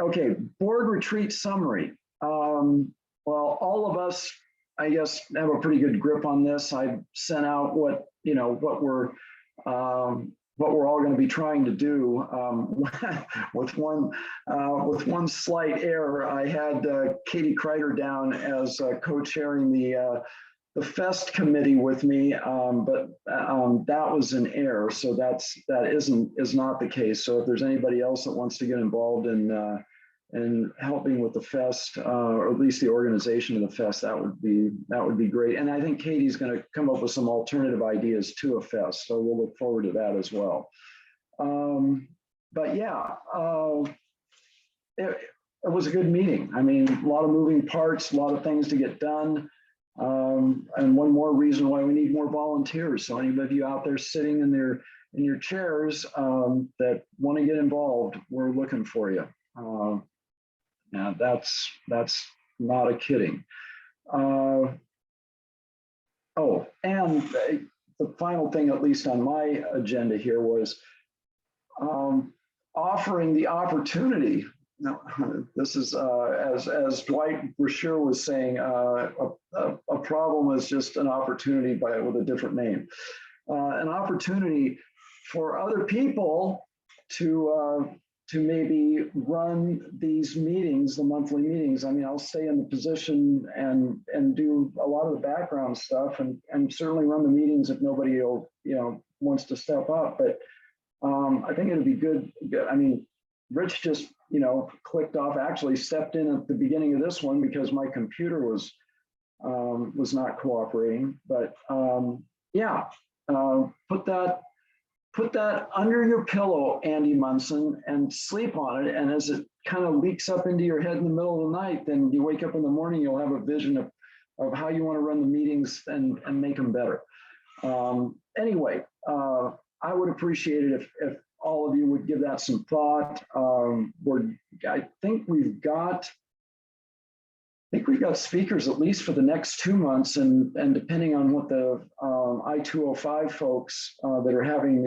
Okay, board retreat summary. Well, all of us, I guess, have a pretty good grip on this. I sent out what we're all going to be trying to do. With one slight error, I had Katie Kreider down as co-chairing the FEST committee with me, but that was an error. So that is not the case. So if there's anybody else that wants to get involved in and helping with the fest, or at least the organization of the fest, that would be great. And I think Katie's going to come up with some alternative ideas to a fest, so we'll look forward to that as well. But yeah, it was a good meeting. I mean, a lot of moving parts, a lot of things to get done. And one more reason why we need more volunteers. So any of you out there sitting in your chairs that want to get involved, we're looking for you. Yeah, that's not a kidding. Oh, and the final thing, at least on my agenda here, was offering the opportunity. No, this is as Dwight Brashear was saying, a problem is just an opportunity with a different name. An opportunity for other people to maybe run these meetings, the monthly meetings. I mean, I'll stay in the position and do a lot of the background stuff and certainly run the meetings if nobody wants to step up. But I think it'd be good. I mean, Rich just clicked off, actually stepped in at the beginning of this one because my computer was not cooperating. But yeah, put that under your pillow, Andy Munson, and sleep on it. And as it kind of leaks up into your head in the middle of the night, then you wake up in the morning, you'll have a vision of how you want to run the meetings and make them better. Anyway, I would appreciate it if all of you would give that some thought. I think we've got speakers at least for the next 2 months, and depending on what the I-205 folks that are having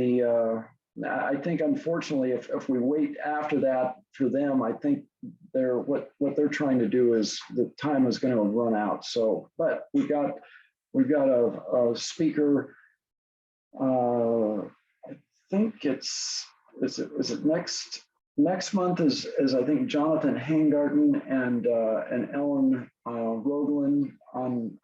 I think unfortunately if we wait after that for them, I think what they're trying to do is the time is going to run out. So, but we've got a speaker. I think is it next month is I think Jonathan Hangarten and Ellen Roglin on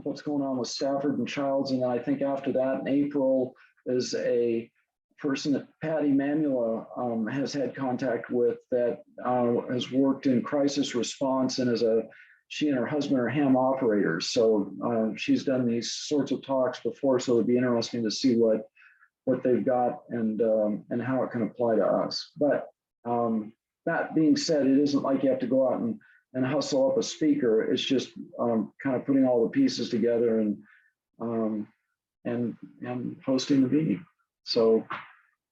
what's going on with Stafford and Childs. And then I think after that in April is a person that Patty Mamula has had contact with that has worked in crisis response and she and her husband are ham operators. So she's done these sorts of talks before. So it'd be interesting to see what they've got and how it can apply to us. But that being said, it isn't like you have to go out and hustle up a speaker. It's just kind of putting all the pieces together and hosting the meeting. So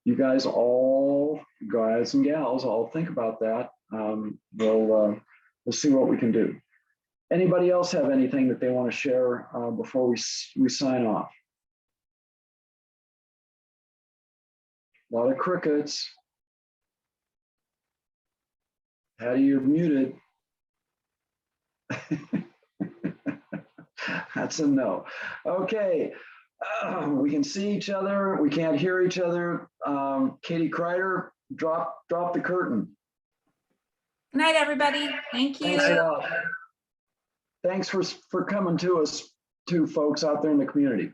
you guys and gals, all think about that. We'll see what we can do. Anybody else have anything that they want to share before we sign off? A lot of crickets. Patty, you're muted. That's a no. Okay, we can see each other. We can't hear each other. Katie Kreider, drop the curtain. Good night, everybody. Thank you. Thanks a lot. Thanks for coming to us, too, folks out there in the community.